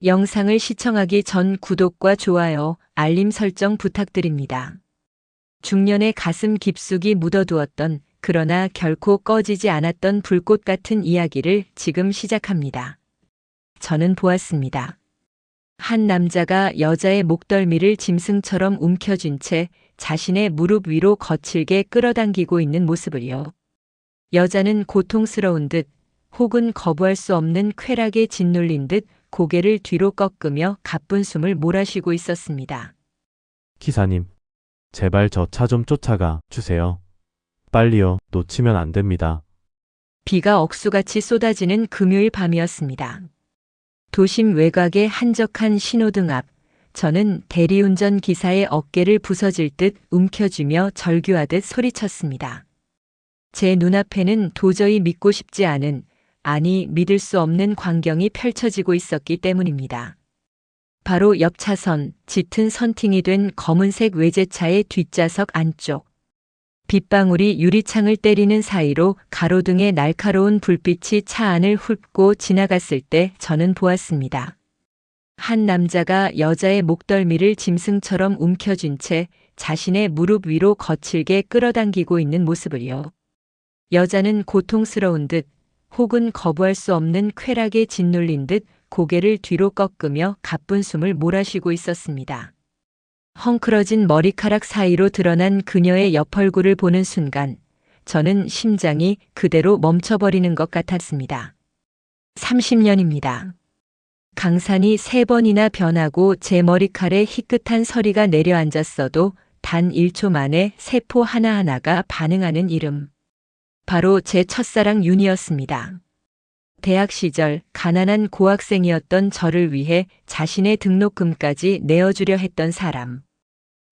영상을 시청하기 전 구독과 좋아요, 알림 설정 부탁드립니다. 중년의 가슴 깊숙이 묻어두었던 그러나 결코 꺼지지 않았던 불꽃 같은 이야기를 지금 시작합니다. 저는 보았습니다. 한 남자가 여자의 목덜미를 짐승처럼 움켜쥔 채 자신의 무릎 위로 거칠게 끌어당기고 있는 모습을요. 여자는 고통스러운 듯 혹은 거부할 수 없는 쾌락에 짓눌린 듯 고개를 뒤로 꺾으며 가쁜 숨을 몰아쉬고 있었습니다. 기사님, 제발 저 차 좀 쫓아가 주세요. 빨리요, 놓치면 안 됩니다. 비가 억수같이 쏟아지는 금요일 밤이었습니다. 도심 외곽의 한적한 신호등 앞, 저는 대리운전 기사의 어깨를 부서질 듯 움켜쥐며 절규하듯 소리쳤습니다. 제 눈앞에는 도저히 믿고 싶지 않은, 아니 믿을 수 없는 광경이 펼쳐지고 있었기 때문입니다. 바로 옆 차선, 짙은 선팅이 된 검은색 외제차의 뒷좌석 안쪽. 빗방울이 유리창을 때리는 사이로 가로등의 날카로운 불빛이 차 안을 훑고 지나갔을 때 저는 보았습니다. 한 남자가 여자의 목덜미를 짐승처럼 움켜쥔 채 자신의 무릎 위로 거칠게 끌어당기고 있는 모습을요. 여자는 고통스러운 듯 혹은 거부할 수 없는 쾌락에 짓눌린 듯 고개를 뒤로 꺾으며 가쁜 숨을 몰아쉬고 있었습니다. 헝클어진 머리카락 사이로 드러난 그녀의 옆얼굴을 보는 순간 저는 심장이 그대로 멈춰버리는 것 같았습니다. 30년입니다. 강산이 3번이나 변하고 제 머리칼에 희끗한 서리가 내려앉았어도 단 1초 만에 세포 하나하나가 반응하는 이름. 바로 제 첫사랑 윤이었습니다. 대학 시절 가난한 고학생이었던 저를 위해 자신의 등록금까지 내어주려 했던 사람.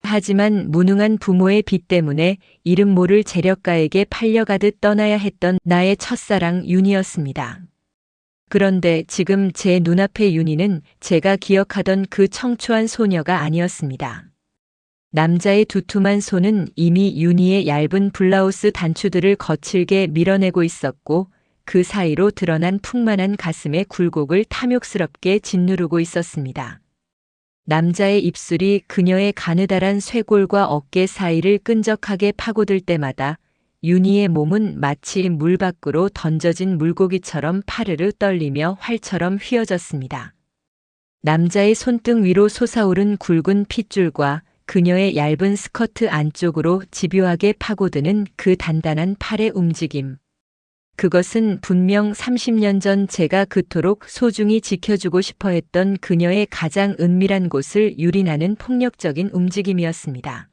하지만 무능한 부모의 빚 때문에 이름 모를 재력가에게 팔려가듯 떠나야 했던 나의 첫사랑 윤이었습니다. 그런데 지금 제 눈앞의 윤이는 제가 기억하던 그 청초한 소녀가 아니었습니다. 남자의 두툼한 손은 이미 윤희의 얇은 블라우스 단추들을 거칠게 밀어내고 있었고 그 사이로 드러난 풍만한 가슴의 굴곡을 탐욕스럽게 짓누르고 있었습니다. 남자의 입술이 그녀의 가느다란 쇄골과 어깨 사이를 끈적하게 파고들 때마다 윤희의 몸은 마치 물 밖으로 던져진 물고기처럼 파르르 떨리며 활처럼 휘어졌습니다. 남자의 손등 위로 솟아오른 굵은 핏줄과 그녀의 얇은 스커트 안쪽으로 집요하게 파고드는 그 단단한 팔의 움직임. 그것은 분명 30년 전 제가 그토록 소중히 지켜주고 싶어 했던 그녀의 가장 은밀한 곳을 유린하는 폭력적인 움직임이었습니다.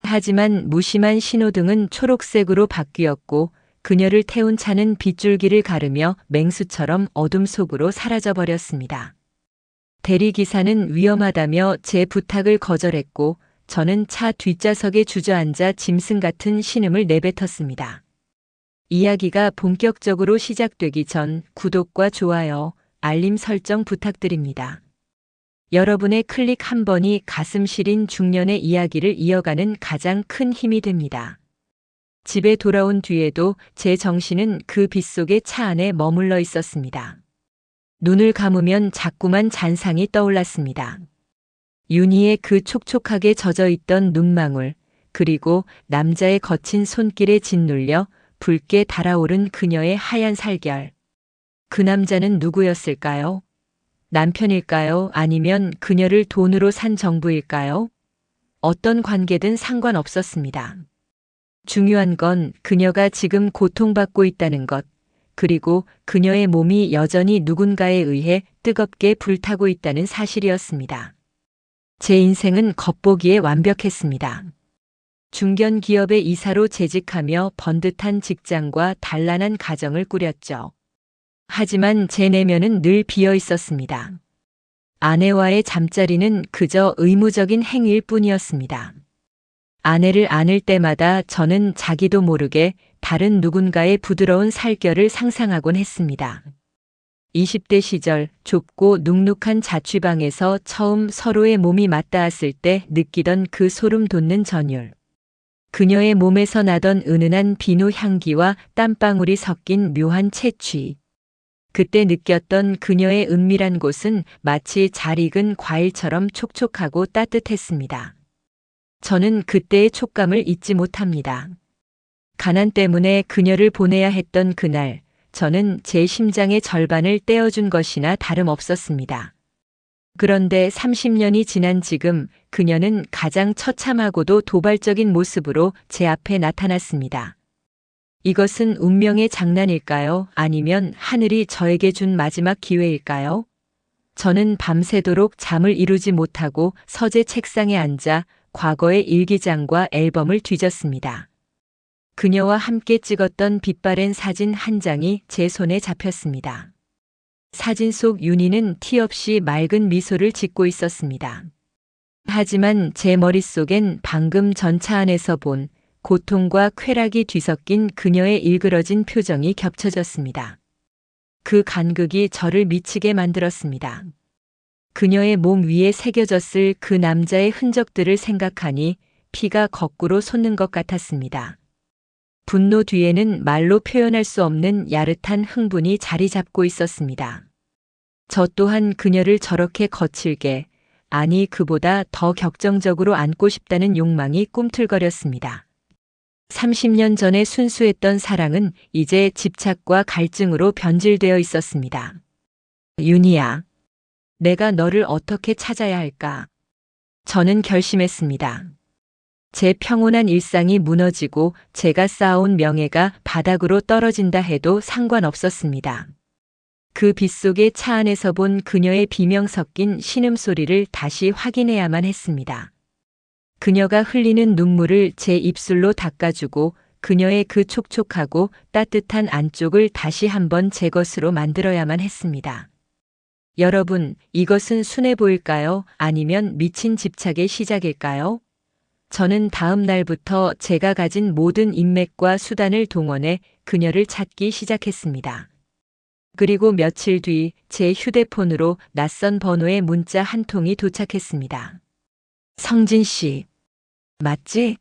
하지만 무심한 신호등은 초록색으로 바뀌었고 그녀를 태운 차는 빗줄기를 가르며 맹수처럼 어둠 속으로 사라져버렸습니다. 대리기사는 위험하다며 제 부탁을 거절했고 저는 차 뒷좌석에 주저앉아 짐승 같은 신음을 내뱉었습니다. 이야기가 본격적으로 시작되기 전 구독과 좋아요, 알림 설정 부탁드립니다. 여러분의 클릭 한 번이 가슴 시린 중년의 이야기를 이어가는 가장 큰 힘이 됩니다. 집에 돌아온 뒤에도 제 정신은 그 빗속의 차 안에 머물러 있었습니다. 눈을 감으면 자꾸만 잔상이 떠올랐습니다. 윤희의 그 촉촉하게 젖어있던 눈망울, 그리고 남자의 거친 손길에 짓눌려 붉게 달아오른 그녀의 하얀 살결. 그 남자는 누구였을까요? 남편일까요? 아니면 그녀를 돈으로 산 정부일까요? 어떤 관계든 상관없었습니다. 중요한 건 그녀가 지금 고통받고 있다는 것, 그리고 그녀의 몸이 여전히 누군가에 의해 뜨겁게 불타고 있다는 사실이었습니다. 제 인생은 겉보기에 완벽했습니다. 중견 기업의 이사로 재직하며 번듯한 직장과 단란한 가정을 꾸렸죠. 하지만 제 내면은 늘 비어 있었습니다. 아내와의 잠자리는 그저 의무적인 행위일 뿐이었습니다. 아내를 안을 때마다 저는 자기도 모르게 다른 누군가의 부드러운 살결을 상상하곤 했습니다. 20대 시절 좁고 눅눅한 자취방에서 처음 서로의 몸이 맞닿았을 때 느끼던 그 소름 돋는 전율. 그녀의 몸에서 나던 은은한 비누 향기와 땀방울이 섞인 묘한 채취. 그때 느꼈던 그녀의 은밀한 곳은 마치 잘 익은 과일처럼 촉촉하고 따뜻했습니다. 저는 그때의 촉감을 잊지 못합니다. 가난 때문에 그녀를 보내야 했던 그날, 저는 제 심장의 절반을 떼어준 것이나 다름없었습니다. 그런데 30년이 지난 지금 그녀는 가장 처참하고도 도발적인 모습으로 제 앞에 나타났습니다. 이것은 운명의 장난일까요? 아니면 하늘이 저에게 준 마지막 기회일까요? 저는 밤새도록 잠을 이루지 못하고 서재 책상에 앉아 과거의 일기장과 앨범을 뒤졌습니다. 그녀와 함께 찍었던 빛바랜 사진 한 장이 제 손에 잡혔습니다. 사진 속 윤희는 티 없이 맑은 미소를 짓고 있었습니다. 하지만 제 머릿속엔 방금 전 차 안에서 본 고통과 쾌락이 뒤섞인 그녀의 일그러진 표정이 겹쳐졌습니다. 그 간극이 저를 미치게 만들었습니다. 그녀의 몸 위에 새겨졌을 그 남자의 흔적들을 생각하니 피가 거꾸로 솟는 것 같았습니다. 분노 뒤에는 말로 표현할 수 없는 야릇한 흥분이 자리 잡고 있었습니다. 저 또한 그녀를 저렇게 거칠게, 아니 그보다 더 격정적으로 안고 싶다는 욕망이 꿈틀거렸습니다. 30년 전에 순수했던 사랑은 이제 집착과 갈증으로 변질되어 있었습니다. 윤희야, 내가 너를 어떻게 찾아야 할까? 저는 결심했습니다. 제 평온한 일상이 무너지고 제가 쌓아온 명예가 바닥으로 떨어진다 해도 상관없었습니다. 그 빗속의 차 안에서 본 그녀의 비명 섞인 신음소리를 다시 확인해야만 했습니다. 그녀가 흘리는 눈물을 제 입술로 닦아주고 그녀의 그 촉촉하고 따뜻한 안쪽을 다시 한번 제 것으로 만들어야만 했습니다. 여러분, 이것은 순해 보일까요? 아니면 미친 집착의 시작일까요? 저는 다음 날부터 제가 가진 모든 인맥과 수단을 동원해 그녀를 찾기 시작했습니다. 그리고 며칠 뒤 제 휴대폰으로 낯선 번호의 문자 한 통이 도착했습니다. 성진 씨, 맞지?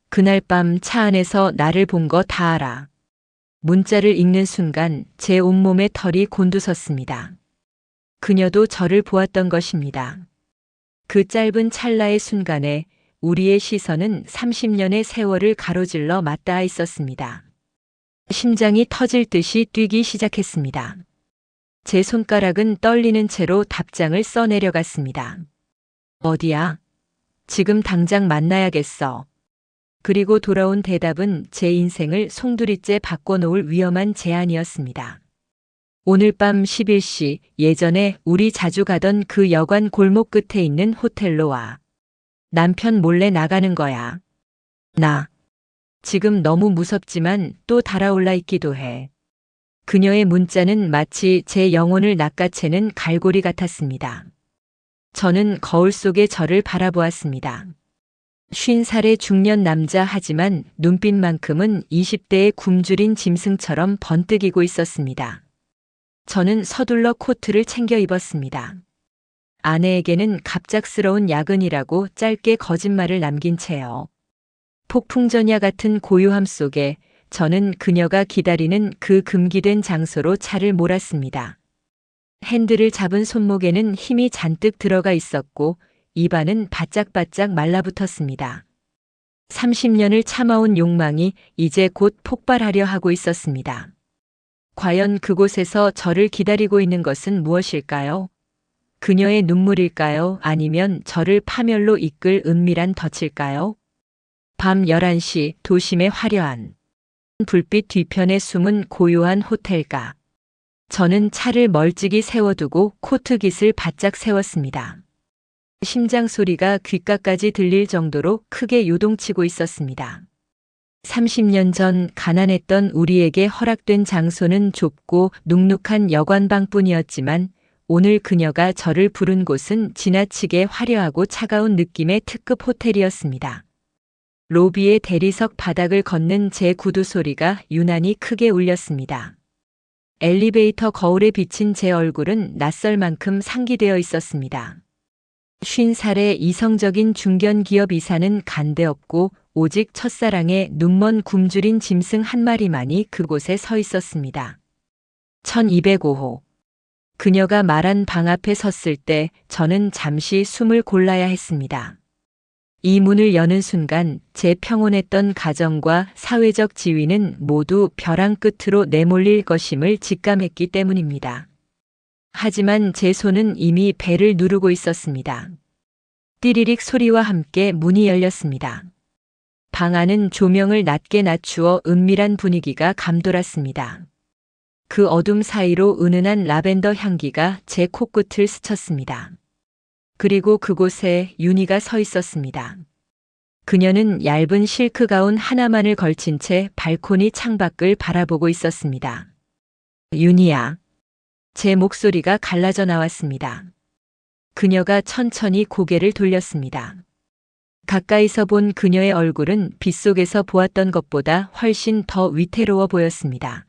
그날 밤 차 안에서 나를 본 거 다 알아. 문자를 읽는 순간 제 온몸에 털이 곤두섰습니다. 그녀도 저를 보았던 것입니다. 그 짧은 찰나의 순간에 우리의 시선은 30년의 세월을 가로질러 맞닿아 있었습니다. 심장이 터질 듯이 뛰기 시작했습니다. 제 손가락은 떨리는 채로 답장을 써내려갔습니다. 어디야? 지금 당장 만나야겠어. 그리고 돌아온 대답은 제 인생을 송두리째 바꿔놓을 위험한 제안이었습니다. 오늘 밤 11시, 예전에 우리 자주 가던 그 여관 골목 끝에 있는 호텔로 와. 남편 몰래 나가는 거야. 나 지금 너무 무섭지만 또 달아올라 있기도 해. 그녀의 문자는 마치 제 영혼을 낚아채는 갈고리 같았습니다. 저는 거울 속에 저를 바라보았습니다. 50살의 중년 남자 하지만 눈빛만큼은 20대의 굶주린 짐승처럼 번뜩이고 있었습니다. 저는 서둘러 코트를 챙겨 입었습니다. 아내에게는 갑작스러운 야근이라고 짧게 거짓말을 남긴 채요. 폭풍전야 같은 고요함 속에 저는 그녀가 기다리는 그 금기된 장소로 차를 몰았습니다. 핸들을 잡은 손목에는 힘이 잔뜩 들어가 있었고 입안은 바짝바짝 말라붙었습니다. 30년을 참아온 욕망이 이제 곧 폭발하려 하고 있었습니다. 과연 그곳에서 저를 기다리고 있는 것은 무엇일까요? 그녀의 눈물일까요? 아니면 저를 파멸로 이끌 은밀한 덫일까요? 밤 11시 도심의 화려한 불빛 뒤편에 숨은 고요한 호텔가. 저는 차를 멀찍이 세워두고 코트깃을 바짝 세웠습니다. 심장 소리가 귓가까지 들릴 정도로 크게 요동치고 있었습니다. 30년 전 가난했던 우리에게 허락된 장소는 좁고 눅눅한 여관방뿐이었지만 오늘 그녀가 저를 부른 곳은 지나치게 화려하고 차가운 느낌의 특급 호텔이었습니다. 로비의 대리석 바닥을 걷는 제 구두 소리가 유난히 크게 울렸습니다. 엘리베이터 거울에 비친 제 얼굴은 낯설 만큼 상기되어 있었습니다. 50살의 이성적인 중견 기업 이사는 간데없고 오직 첫사랑에 눈먼 굶주린 짐승 한 마리만이 그곳에 서 있었습니다. 1205호. 그녀가 말한 방 앞에 섰을 때 저는 잠시 숨을 골라야 했습니다. 이 문을 여는 순간 제 평온했던 가정과 사회적 지위는 모두 벼랑 끝으로 내몰릴 것임을 직감했기 때문입니다. 하지만 제 손은 이미 벨을 누르고 있었습니다. 띠리릭 소리와 함께 문이 열렸습니다. 방 안은 조명을 낮게 낮추어 은밀한 분위기가 감돌았습니다. 그 어둠 사이로 은은한 라벤더 향기가 제 코끝을 스쳤습니다. 그리고 그곳에 윤희가 서 있었습니다. 그녀는 얇은 실크 가운 하나만을 걸친 채 발코니 창밖을 바라보고 있었습니다. 윤희야. 제 목소리가 갈라져 나왔습니다. 그녀가 천천히 고개를 돌렸습니다. 가까이서 본 그녀의 얼굴은 빗속에서 보았던 것보다 훨씬 더 위태로워 보였습니다.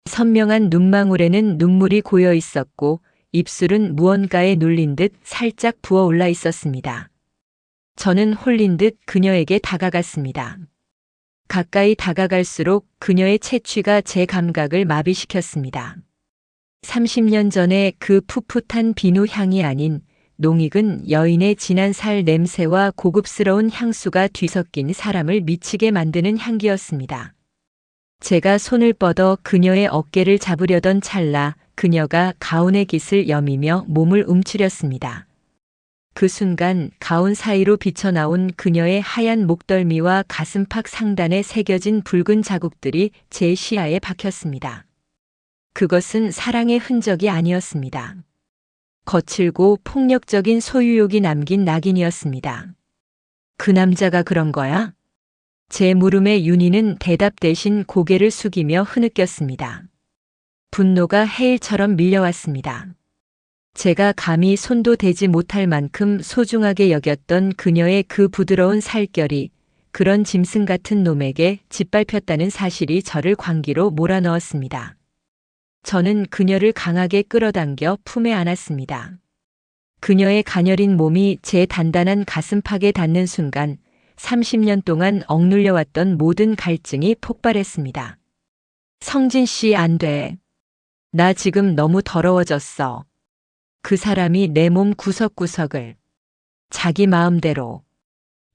선명한 눈망울에는 눈물이 고여 있었고 입술은 무언가에 눌린 듯 살짝 부어올라 있었습니다. 저는 홀린 듯 그녀에게 다가갔습니다. 가까이 다가갈수록 그녀의 채취가 제 감각을 마비시켰습니다. 30년 전에 그 풋풋한 비누 향이 아닌 농익은 여인의 진한 살 냄새와 고급스러운 향수가 뒤섞인 사람을 미치게 만드는 향기였습니다. 제가 손을 뻗어 그녀의 어깨를 잡으려던 찰나 그녀가 가운의 깃을 여미며 몸을 움츠렸습니다. 그 순간 가운 사이로 비쳐나온 그녀의 하얀 목덜미와 가슴팍 상단에 새겨진 붉은 자국들이 제 시야에 박혔습니다. 그것은 사랑의 흔적이 아니었습니다. 거칠고 폭력적인 소유욕이 남긴 낙인이었습니다. 그 남자가 그런 거야? 제 물음에 윤희는 대답 대신 고개를 숙이며 흐느꼈습니다. 분노가 해일처럼 밀려왔습니다. 제가 감히 손도 대지 못할 만큼 소중하게 여겼던 그녀의 그 부드러운 살결이 그런 짐승 같은 놈에게 짓밟혔다는 사실이 저를 광기로 몰아넣었습니다. 저는 그녀를 강하게 끌어당겨 품에 안았습니다. 그녀의 가녀린 몸이 제 단단한 가슴팍에 닿는 순간 30년 동안 억눌려왔던 모든 갈증이 폭발했습니다. 성진 씨, 안 돼. 나 지금 너무 더러워졌어. 그 사람이 내 몸 구석구석을 자기 마음대로.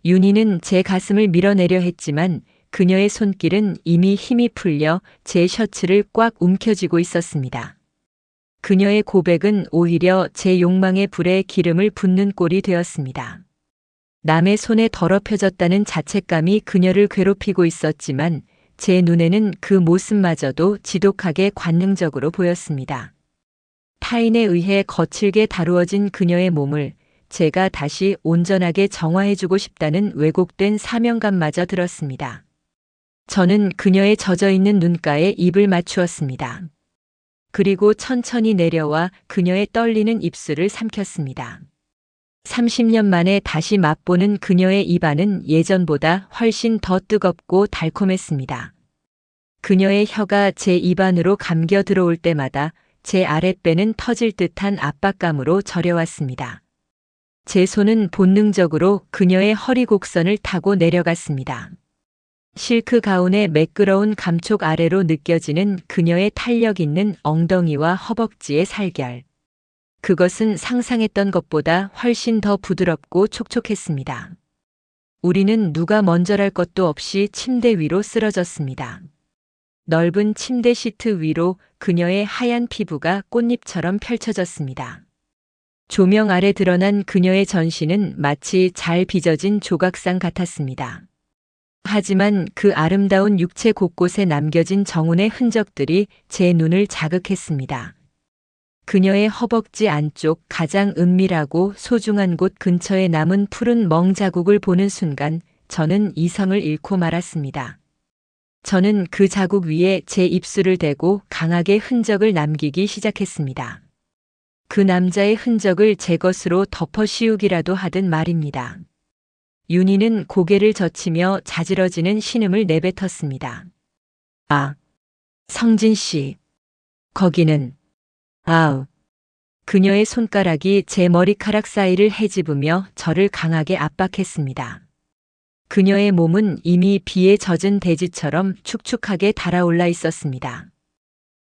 윤희는 제 가슴을 밀어내려 했지만 그녀의 손길은 이미 힘이 풀려 제 셔츠를 꽉 움켜쥐고 있었습니다. 그녀의 고백은 오히려 제 욕망의 불에 기름을 붓는 꼴이 되었습니다. 남의 손에 더럽혀졌다는 자책감이 그녀를 괴롭히고 있었지만 제 눈에는 그 모습마저도 지독하게 관능적으로 보였습니다. 타인에 의해 거칠게 다루어진 그녀의 몸을 제가 다시 온전하게 정화해주고 싶다는 왜곡된 사명감마저 들었습니다. 저는 그녀의 젖어있는 눈가에 입을 맞추었습니다. 그리고 천천히 내려와 그녀의 떨리는 입술을 삼켰습니다. 30년 만에 다시 맛보는 그녀의 입안은 예전보다 훨씬 더 뜨겁고 달콤했습니다. 그녀의 혀가 제 입안으로 감겨 들어올 때마다 제 아랫배는 터질 듯한 압박감으로 저려왔습니다. 제 손은 본능적으로 그녀의 허리 곡선을 타고 내려갔습니다. 실크 가운의 매끄러운 감촉 아래로 느껴지는 그녀의 탄력 있는 엉덩이와 허벅지의 살결. 그것은 상상했던 것보다 훨씬 더 부드럽고 촉촉했습니다. 우리는 누가 먼저랄 것도 없이 침대 위로 쓰러졌습니다. 넓은 침대 시트 위로 그녀의 하얀 피부가 꽃잎처럼 펼쳐졌습니다. 조명 아래 드러난 그녀의 전신은 마치 잘 빚어진 조각상 같았습니다. 하지만 그 아름다운 육체 곳곳에 남겨진 정운의 흔적들이 제 눈을 자극했습니다. 그녀의 허벅지 안쪽 가장 은밀하고 소중한 곳 근처에 남은 푸른 멍 자국을 보는 순간 저는 이성을 잃고 말았습니다. 저는 그 자국 위에 제 입술을 대고 강하게 흔적을 남기기 시작했습니다. 그 남자의 흔적을 제 것으로 덮어 씌우기라도 하든 말입니다. 윤희는 고개를 젖히며 자지러지는 신음을 내뱉었습니다. 아, 성진 씨. 거기는. 아우. 그녀의 손가락이 제 머리카락 사이를 헤집으며 저를 강하게 압박했습니다. 그녀의 몸은 이미 비에 젖은 대지처럼 축축하게 달아올라 있었습니다.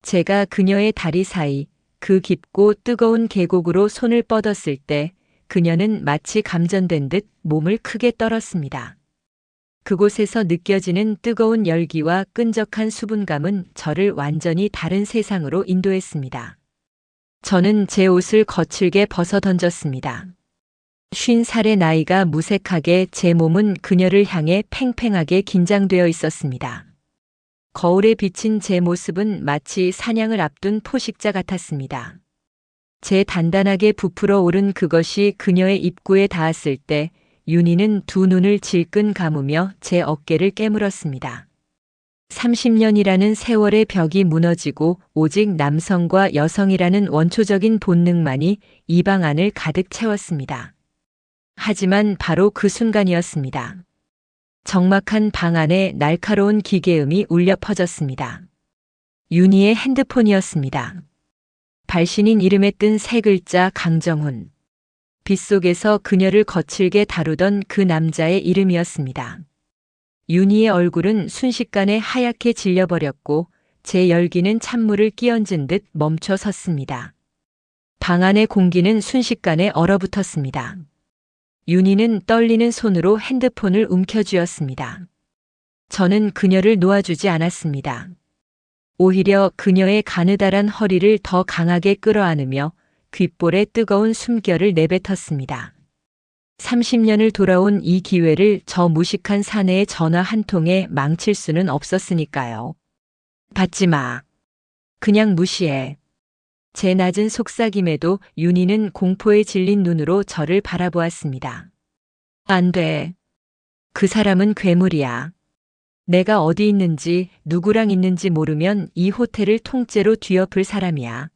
제가 그녀의 다리 사이 그 깊고 뜨거운 계곡으로 손을 뻗었을 때 그녀는 마치 감전된 듯 몸을 크게 떨었습니다. 그곳에서 느껴지는 뜨거운 열기와 끈적한 수분감은 저를 완전히 다른 세상으로 인도했습니다. 저는 제 옷을 거칠게 벗어 던졌습니다. 50살의 나이가 무색하게 제 몸은 그녀를 향해 팽팽하게 긴장되어 있었습니다. 거울에 비친 제 모습은 마치 사냥을 앞둔 포식자 같았습니다. 제 단단하게 부풀어 오른 그것이 그녀의 입구에 닿았을 때 윤희는 두 눈을 질끈 감으며 제 어깨를 깨물었습니다. 30년이라는 세월의 벽이 무너지고 오직 남성과 여성이라는 원초적인 본능만이 이 방 안을 가득 채웠습니다. 하지만 바로 그 순간이었습니다. 적막한 방 안에 날카로운 기계음이 울려 퍼졌습니다. 윤희의 핸드폰이었습니다. 발신인 이름에 뜬 세 글자 강정훈. 빗속에서 그녀를 거칠게 다루던 그 남자의 이름이었습니다. 윤희의 얼굴은 순식간에 하얗게 질려버렸고 제 열기는 찬물을 끼얹은 듯 멈춰 섰습니다. 방 안의 공기는 순식간에 얼어붙었습니다. 윤희는 떨리는 손으로 핸드폰을 움켜쥐었습니다. 저는 그녀를 놓아주지 않았습니다. 오히려 그녀의 가느다란 허리를 더 강하게 끌어안으며 귓볼에 뜨거운 숨결을 내뱉었습니다. 30년을 돌아온 이 기회를 저 무식한 사내의 전화 한 통에 망칠 수는 없었으니까요. 받지 마. 그냥 무시해. 제 낮은 속삭임에도 윤희는 공포에 질린 눈으로 저를 바라보았습니다. 안 돼. 그 사람은 괴물이야. 내가 어디 있는지 누구랑 있는지 모르면 이 호텔을 통째로 뒤엎을 사람이야.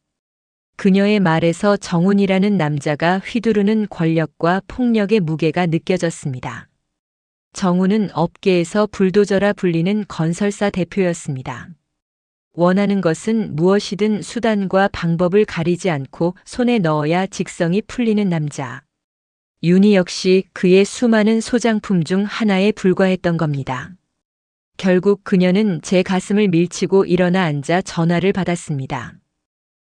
그녀의 말에서 정훈이라는 남자가 휘두르는 권력과 폭력의 무게가 느껴졌습니다. 정훈은 업계에서 불도저라 불리는 건설사 대표였습니다. 원하는 것은 무엇이든 수단과 방법을 가리지 않고 손에 넣어야 직성이 풀리는 남자. 윤희 역시 그의 수많은 소장품 중 하나에 불과했던 겁니다. 결국 그녀는 제 가슴을 밀치고 일어나 앉아 전화를 받았습니다.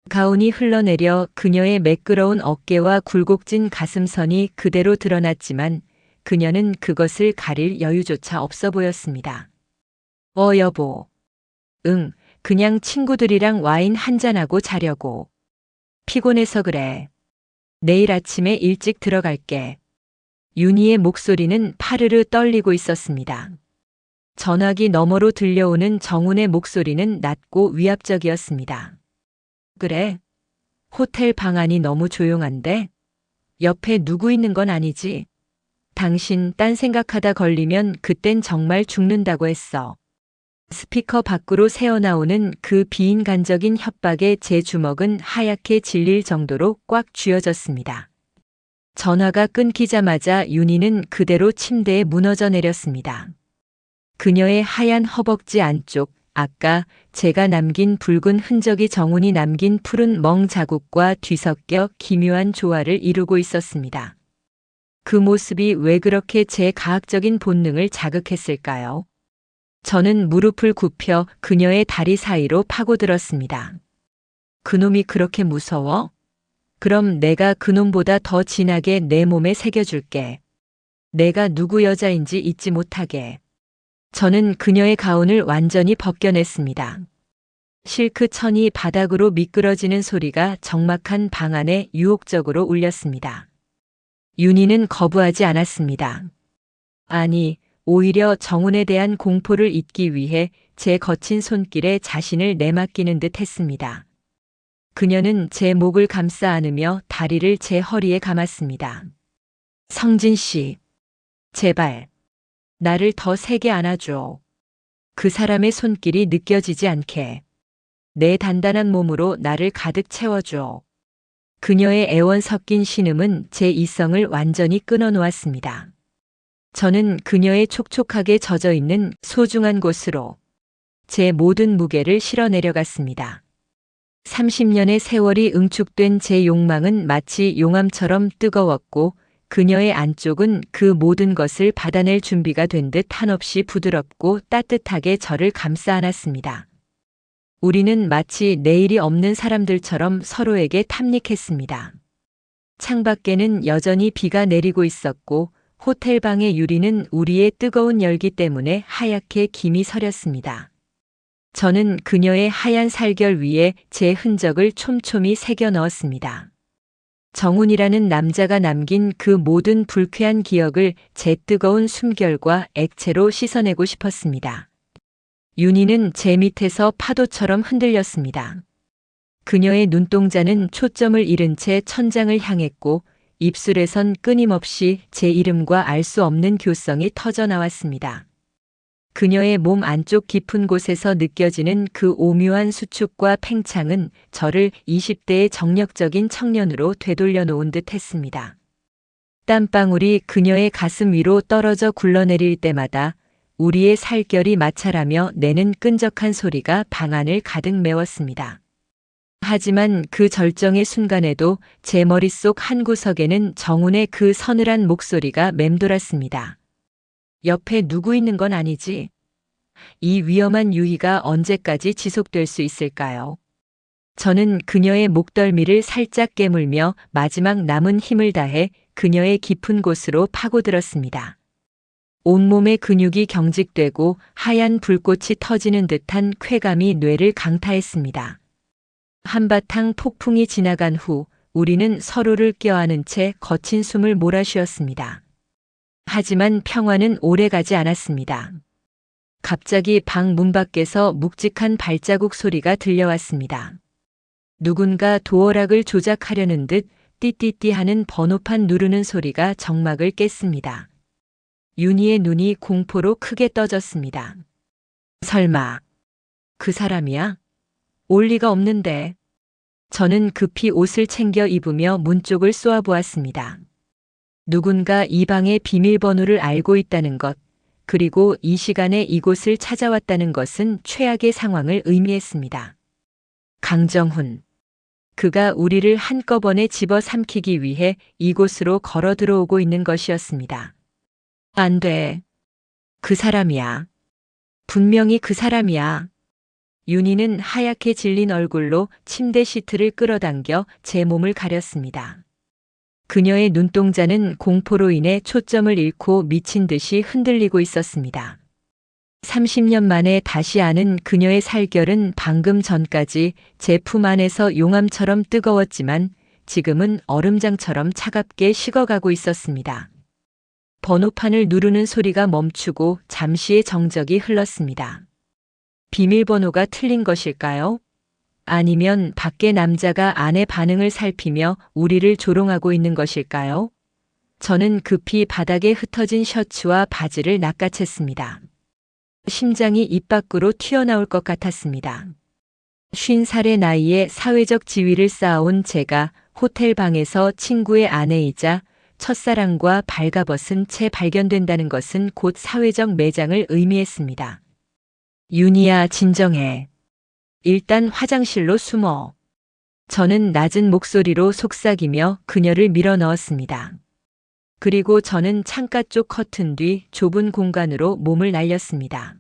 가운이 흘러내려 그녀의 매끄러운 어깨와 굴곡진 가슴선이 그대로 드러났지만 그녀는 그것을 가릴 여유조차 없어 보였습니다. 여보. 응, 그냥 친구들이랑 와인 한잔하고 자려고. 피곤해서 그래. 내일 아침에 일찍 들어갈게. 윤희의 목소리는 파르르 떨리고 있었습니다. 전화기 너머로 들려오는 정훈의 목소리는 낮고 위압적이었습니다. 그래? 호텔 방 안이 너무 조용한데? 옆에 누구 있는 건 아니지? 당신 딴 생각하다 걸리면 그땐 정말 죽는다고 했어. 스피커 밖으로 새어나오는 그 비인간적인 협박에 제 주먹은 하얗게 질릴 정도로 꽉 쥐어졌습니다. 전화가 끊기자마자 윤희는 그대로 침대에 무너져 내렸습니다. 그녀의 하얀 허벅지 안쪽, 아까 제가 남긴 붉은 흔적이 정훈이 남긴 푸른 멍 자국과 뒤섞여 기묘한 조화를 이루고 있었습니다. 그 모습이 왜 그렇게 제 가학적인 본능을 자극했을까요? 저는 무릎을 굽혀 그녀의 다리 사이로 파고들었습니다. 그놈이 그렇게 무서워? 그럼 내가 그놈보다 더 진하게 내 몸에 새겨줄게. 내가 누구 여자인지 잊지 못하게. 저는 그녀의 가운을 완전히 벗겨냈습니다. 실크 천이 바닥으로 미끄러지는 소리가 적막한 방 안에 유혹적으로 울렸습니다. 윤희는 거부하지 않았습니다. 아니, 오히려 정훈에 대한 공포를 잊기 위해 제 거친 손길에 자신을 내맡기는 듯 했습니다. 그녀는 제 목을 감싸 안으며 다리를 제 허리에 감았습니다. 성진 씨, 제발. 나를 더 세게 안아줘. 그 사람의 손길이 느껴지지 않게. 내 단단한 몸으로 나를 가득 채워줘. 그녀의 애원 섞인 신음은 제 이성을 완전히 끊어놓았습니다. 저는 그녀의 촉촉하게 젖어 있는 소중한 곳으로 제 모든 무게를 실어 내려갔습니다. 30년의 세월이 응축된 제 욕망은 마치 용암처럼 뜨거웠고 그녀의 안쪽은 그 모든 것을 받아낼 준비가 된 듯 한없이 부드럽고 따뜻하게 저를 감싸 안았습니다. 우리는 마치 내일이 없는 사람들처럼 서로에게 탐닉했습니다. 창밖에는 여전히 비가 내리고 있었고 호텔 방의 유리는 우리의 뜨거운 열기 때문에 하얗게 김이 서렸습니다. 저는 그녀의 하얀 살결 위에 제 흔적을 촘촘히 새겨 넣었습니다. 정훈이라는 남자가 남긴 그 모든 불쾌한 기억을 제 뜨거운 숨결과 액체로 씻어내고 싶었습니다. 윤희는 제 밑에서 파도처럼 흔들렸습니다. 그녀의 눈동자는 초점을 잃은 채 천장을 향했고 입술에선 끊임없이 제 이름과 알 수 없는 교성이 터져 나왔습니다. 그녀의 몸 안쪽 깊은 곳에서 느껴지는 그 오묘한 수축과 팽창은 저를 20대의 정력적인 청년으로 되돌려 놓은 듯 했습니다. 땀방울이 그녀의 가슴 위로 떨어져 굴러내릴 때마다 우리의 살결이 마찰하며 내는 끈적한 소리가 방 안을 가득 메웠습니다. 하지만 그 절정의 순간에도 제 머릿속 한 구석에는 정훈의 그 서늘한 목소리가 맴돌았습니다. 옆에 누구 있는 건 아니지? 이 위험한 유희가 언제까지 지속될 수 있을까요? 저는 그녀의 목덜미를 살짝 깨물며 마지막 남은 힘을 다해 그녀의 깊은 곳으로 파고들었습니다. 온몸의 근육이 경직되고 하얀 불꽃이 터지는 듯한 쾌감이 뇌를 강타했습니다. 한바탕 폭풍이 지나간 후 우리는 서로를 껴안은 채 거친 숨을 몰아쉬었습니다. 하지만 평화는 오래가지 않았습니다. 갑자기 방 문 밖에서 묵직한 발자국 소리가 들려왔습니다. 누군가 도어락을 조작하려는 듯 띠띠띠 하는 번호판 누르는 소리가 정막을 깼습니다. 윤희의 눈이 공포로 크게 떠졌습니다. 설마 그 사람이야? 올 리가 없는데. 저는 급히 옷을 챙겨 입으며 문 쪽을 쏘아보았습니다. 누군가 이 방의 비밀번호를 알고 있다는 것, 그리고 이 시간에 이곳을 찾아왔다는 것은 최악의 상황을 의미했습니다. 강정훈. 그가 우리를 한꺼번에 집어삼키기 위해 이곳으로 걸어 들어오고 있는 것이었습니다. 안 돼. 그 사람이야. 분명히 그 사람이야. 윤희는 하얗게 질린 얼굴로 침대 시트를 끌어당겨 제 몸을 가렸습니다. 그녀의 눈동자는 공포로 인해 초점을 잃고 미친 듯이 흔들리고 있었습니다. 30년 만에 다시 아는 그녀의 살결은 방금 전까지 제 품 안에서 용암처럼 뜨거웠지만 지금은 얼음장처럼 차갑게 식어가고 있었습니다. 번호판을 누르는 소리가 멈추고 잠시의 정적이 흘렀습니다. 비밀번호가 틀린 것일까요? 아니면 밖의 남자가 안의 반응을 살피며 우리를 조롱하고 있는 것일까요? 저는 급히 바닥에 흩어진 셔츠와 바지를 낚아챘습니다. 심장이 입 밖으로 튀어나올 것 같았습니다. 50살의 나이에 사회적 지위를 쌓아온 제가 호텔 방에서 친구의 아내이자 첫사랑과 발가벗은 채 발견된다는 것은 곧 사회적 매장을 의미했습니다. 윤희야, 진정해. 일단 화장실로 숨어. 저는 낮은 목소리로 속삭이며 그녀를 밀어 넣었습니다. 그리고 저는 창가 쪽 커튼 뒤 좁은 공간으로 몸을 날렸습니다.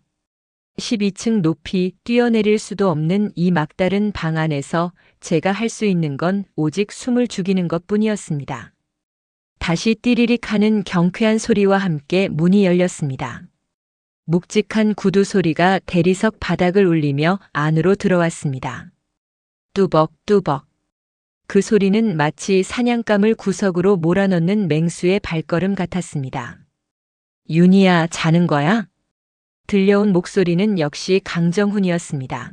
12층 높이 뛰어내릴 수도 없는 이 막다른 방 안에서 제가 할 수 있는 건 오직 숨을 죽이는 것뿐이었습니다. 다시 띠리릭 하는 경쾌한 소리와 함께 문이 열렸습니다. 묵직한 구두 소리가 대리석 바닥을 울리며 안으로 들어왔습니다. 뚜벅뚜벅. 그 소리는 마치 사냥감을 구석으로 몰아넣는 맹수의 발걸음 같았습니다. 윤희야, 자는 거야? 들려온 목소리는 역시 강정훈이었습니다.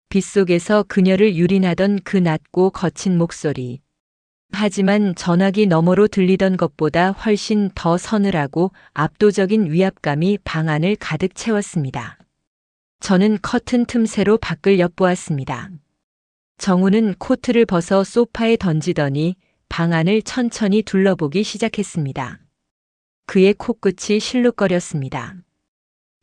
빗속에서 그녀를 유린하던 그 낮고 거친 목소리. 하지만 전화기 너머로 들리던 것보다 훨씬 더 서늘하고 압도적인 위압감이 방 안을 가득 채웠습니다. 저는 커튼 틈새로 밖을 엿보았습니다. 정우는 코트를 벗어 소파에 던지더니 방 안을 천천히 둘러보기 시작했습니다. 그의 코끝이 실룩거렸습니다.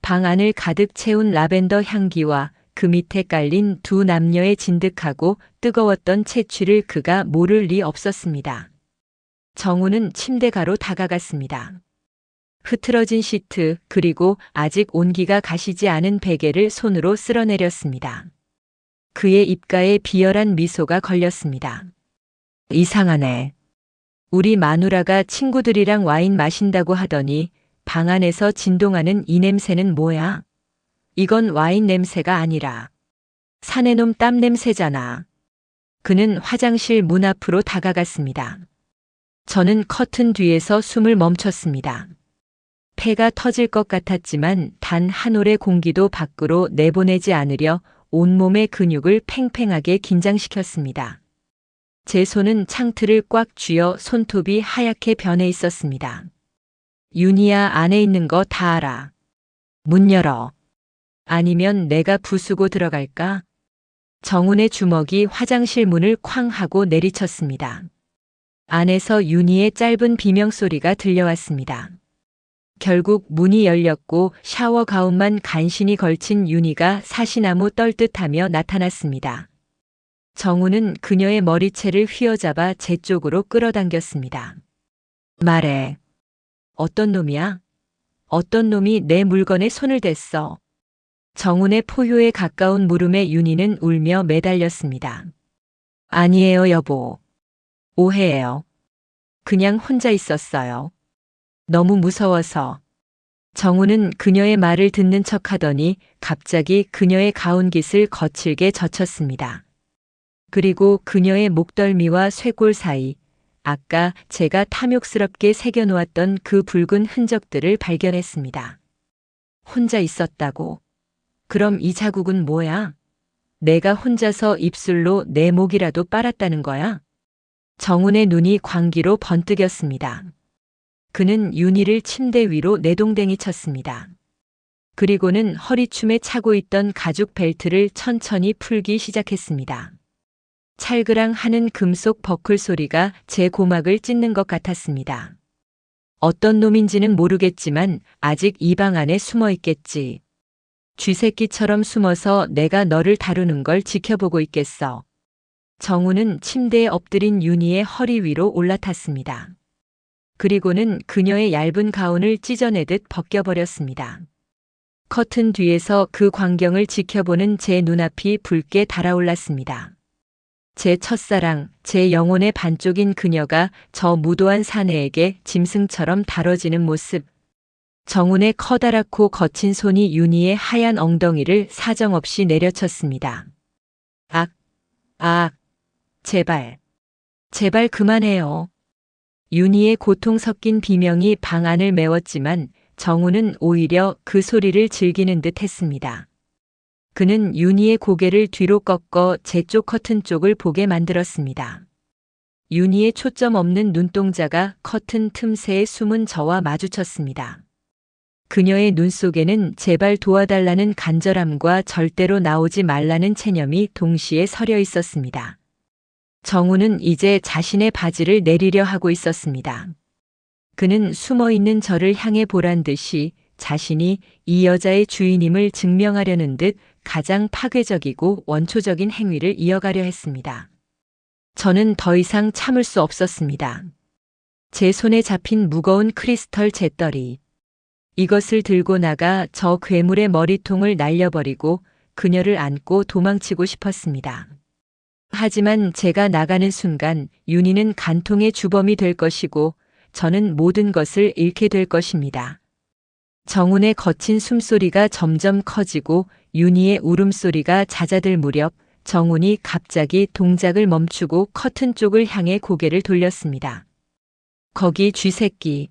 방 안을 가득 채운 라벤더 향기와 그 밑에 깔린 두 남녀의 진득하고 뜨거웠던 채취를 그가 모를 리 없었습니다. 정우는 침대가로 다가갔습니다. 흐트러진 시트 그리고 아직 온기가 가시지 않은 베개를 손으로 쓸어내렸습니다. 그의 입가에 비열한 미소가 걸렸습니다. 이상하네. 우리 마누라가 친구들이랑 와인 마신다고 하더니 방 안에서 진동하는 이 냄새는 뭐야? 이건 와인 냄새가 아니라 사내놈 땀 냄새잖아. 그는 화장실 문 앞으로 다가갔습니다. 저는 커튼 뒤에서 숨을 멈췄습니다. 폐가 터질 것 같았지만 단 한 올의 공기도 밖으로 내보내지 않으려 온몸의 근육을 팽팽하게 긴장시켰습니다. 제 손은 창틀을 꽉 쥐어 손톱이 하얗게 변해 있었습니다. 윤희야, 안에 있는 거 다 알아. 문 열어. 아니면 내가 부수고 들어갈까? 정훈의 주먹이 화장실 문을 쾅 하고 내리쳤습니다. 안에서 윤희의 짧은 비명소리가 들려왔습니다. 결국 문이 열렸고 샤워 가운만 간신히 걸친 윤희가 사시나무 떨듯하며 나타났습니다. 정우는 그녀의 머리채를 휘어잡아 제 쪽으로 끌어당겼습니다. 말해. 어떤 놈이야? 어떤 놈이 내 물건에 손을 댔어? 정훈의 포효에 가까운 물음에 윤희는 울며 매달렸습니다. 아니에요, 여보. 오해예요. 그냥 혼자 있었어요. 너무 무서워서. 정우는 그녀의 말을 듣는 척하더니 갑자기 그녀의 가운깃을 거칠게 젖혔습니다. 그리고 그녀의 목덜미와 쇄골 사이, 아까 제가 탐욕스럽게 새겨놓았던 그 붉은 흔적들을 발견했습니다. 혼자 있었다고. 그럼 이 자국은 뭐야? 내가 혼자서 입술로 내 목이라도 빨았다는 거야? 정훈의 눈이 광기로 번뜩였습니다. 그는 윤희를 침대 위로 내동댕이 쳤습니다. 그리고는 허리춤에 차고 있던 가죽 벨트를 천천히 풀기 시작했습니다. 찰그랑 하는 금속 버클 소리가 제 고막을 찢는 것 같았습니다. 어떤 놈인지는 모르겠지만 아직 이 방 안에 숨어 있겠지. 쥐새끼처럼 숨어서 내가 너를 다루는 걸 지켜보고 있겠어. 정우는 침대에 엎드린 윤희의 허리 위로 올라탔습니다. 그리고는 그녀의 얇은 가운을 찢어내듯 벗겨버렸습니다. 커튼 뒤에서 그 광경을 지켜보는 제 눈앞이 붉게 달아올랐습니다. 제 첫사랑, 제 영혼의 반쪽인 그녀가 저 무도한 사내에게 짐승처럼 다뤄지는 모습. 정훈의 커다랗고 거친 손이 윤희의 하얀 엉덩이를 사정없이 내려쳤습니다. 제발. 제발 그만해요. 윤희의 고통 섞인 비명이 방 안을 메웠지만 정우는 오히려 그 소리를 즐기는 듯 했습니다. 그는 윤희의 고개를 뒤로 꺾어 제 쪽 커튼 쪽을 보게 만들었습니다. 윤희의 초점 없는 눈동자가 커튼 틈새에 숨은 저와 마주쳤습니다. 그녀의 눈 속에는 제발 도와달라는 간절함과 절대로 나오지 말라는 체념이 동시에 서려 있었습니다. 정우는 이제 자신의 바지를 내리려 하고 있었습니다. 그는 숨어있는 저를 향해 보란 듯이 자신이 이 여자의 주인임을 증명하려는 듯 가장 파괴적이고 원초적인 행위를 이어가려 했습니다. 저는 더 이상 참을 수 없었습니다. 제 손에 잡힌 무거운 크리스털 잿더리. 이것을 들고 나가 저 괴물의 머리통을 날려버리고 그녀를 안고 도망치고 싶었습니다. 하지만 제가 나가는 순간 윤희는 간통의 주범이 될 것이고 저는 모든 것을 잃게 될 것입니다. 정훈의 거친 숨소리가 점점 커지고 윤희의 울음소리가 잦아들 무렵 정훈이 갑자기 동작을 멈추고 커튼 쪽을 향해 고개를 돌렸습니다. 거기 쥐새끼.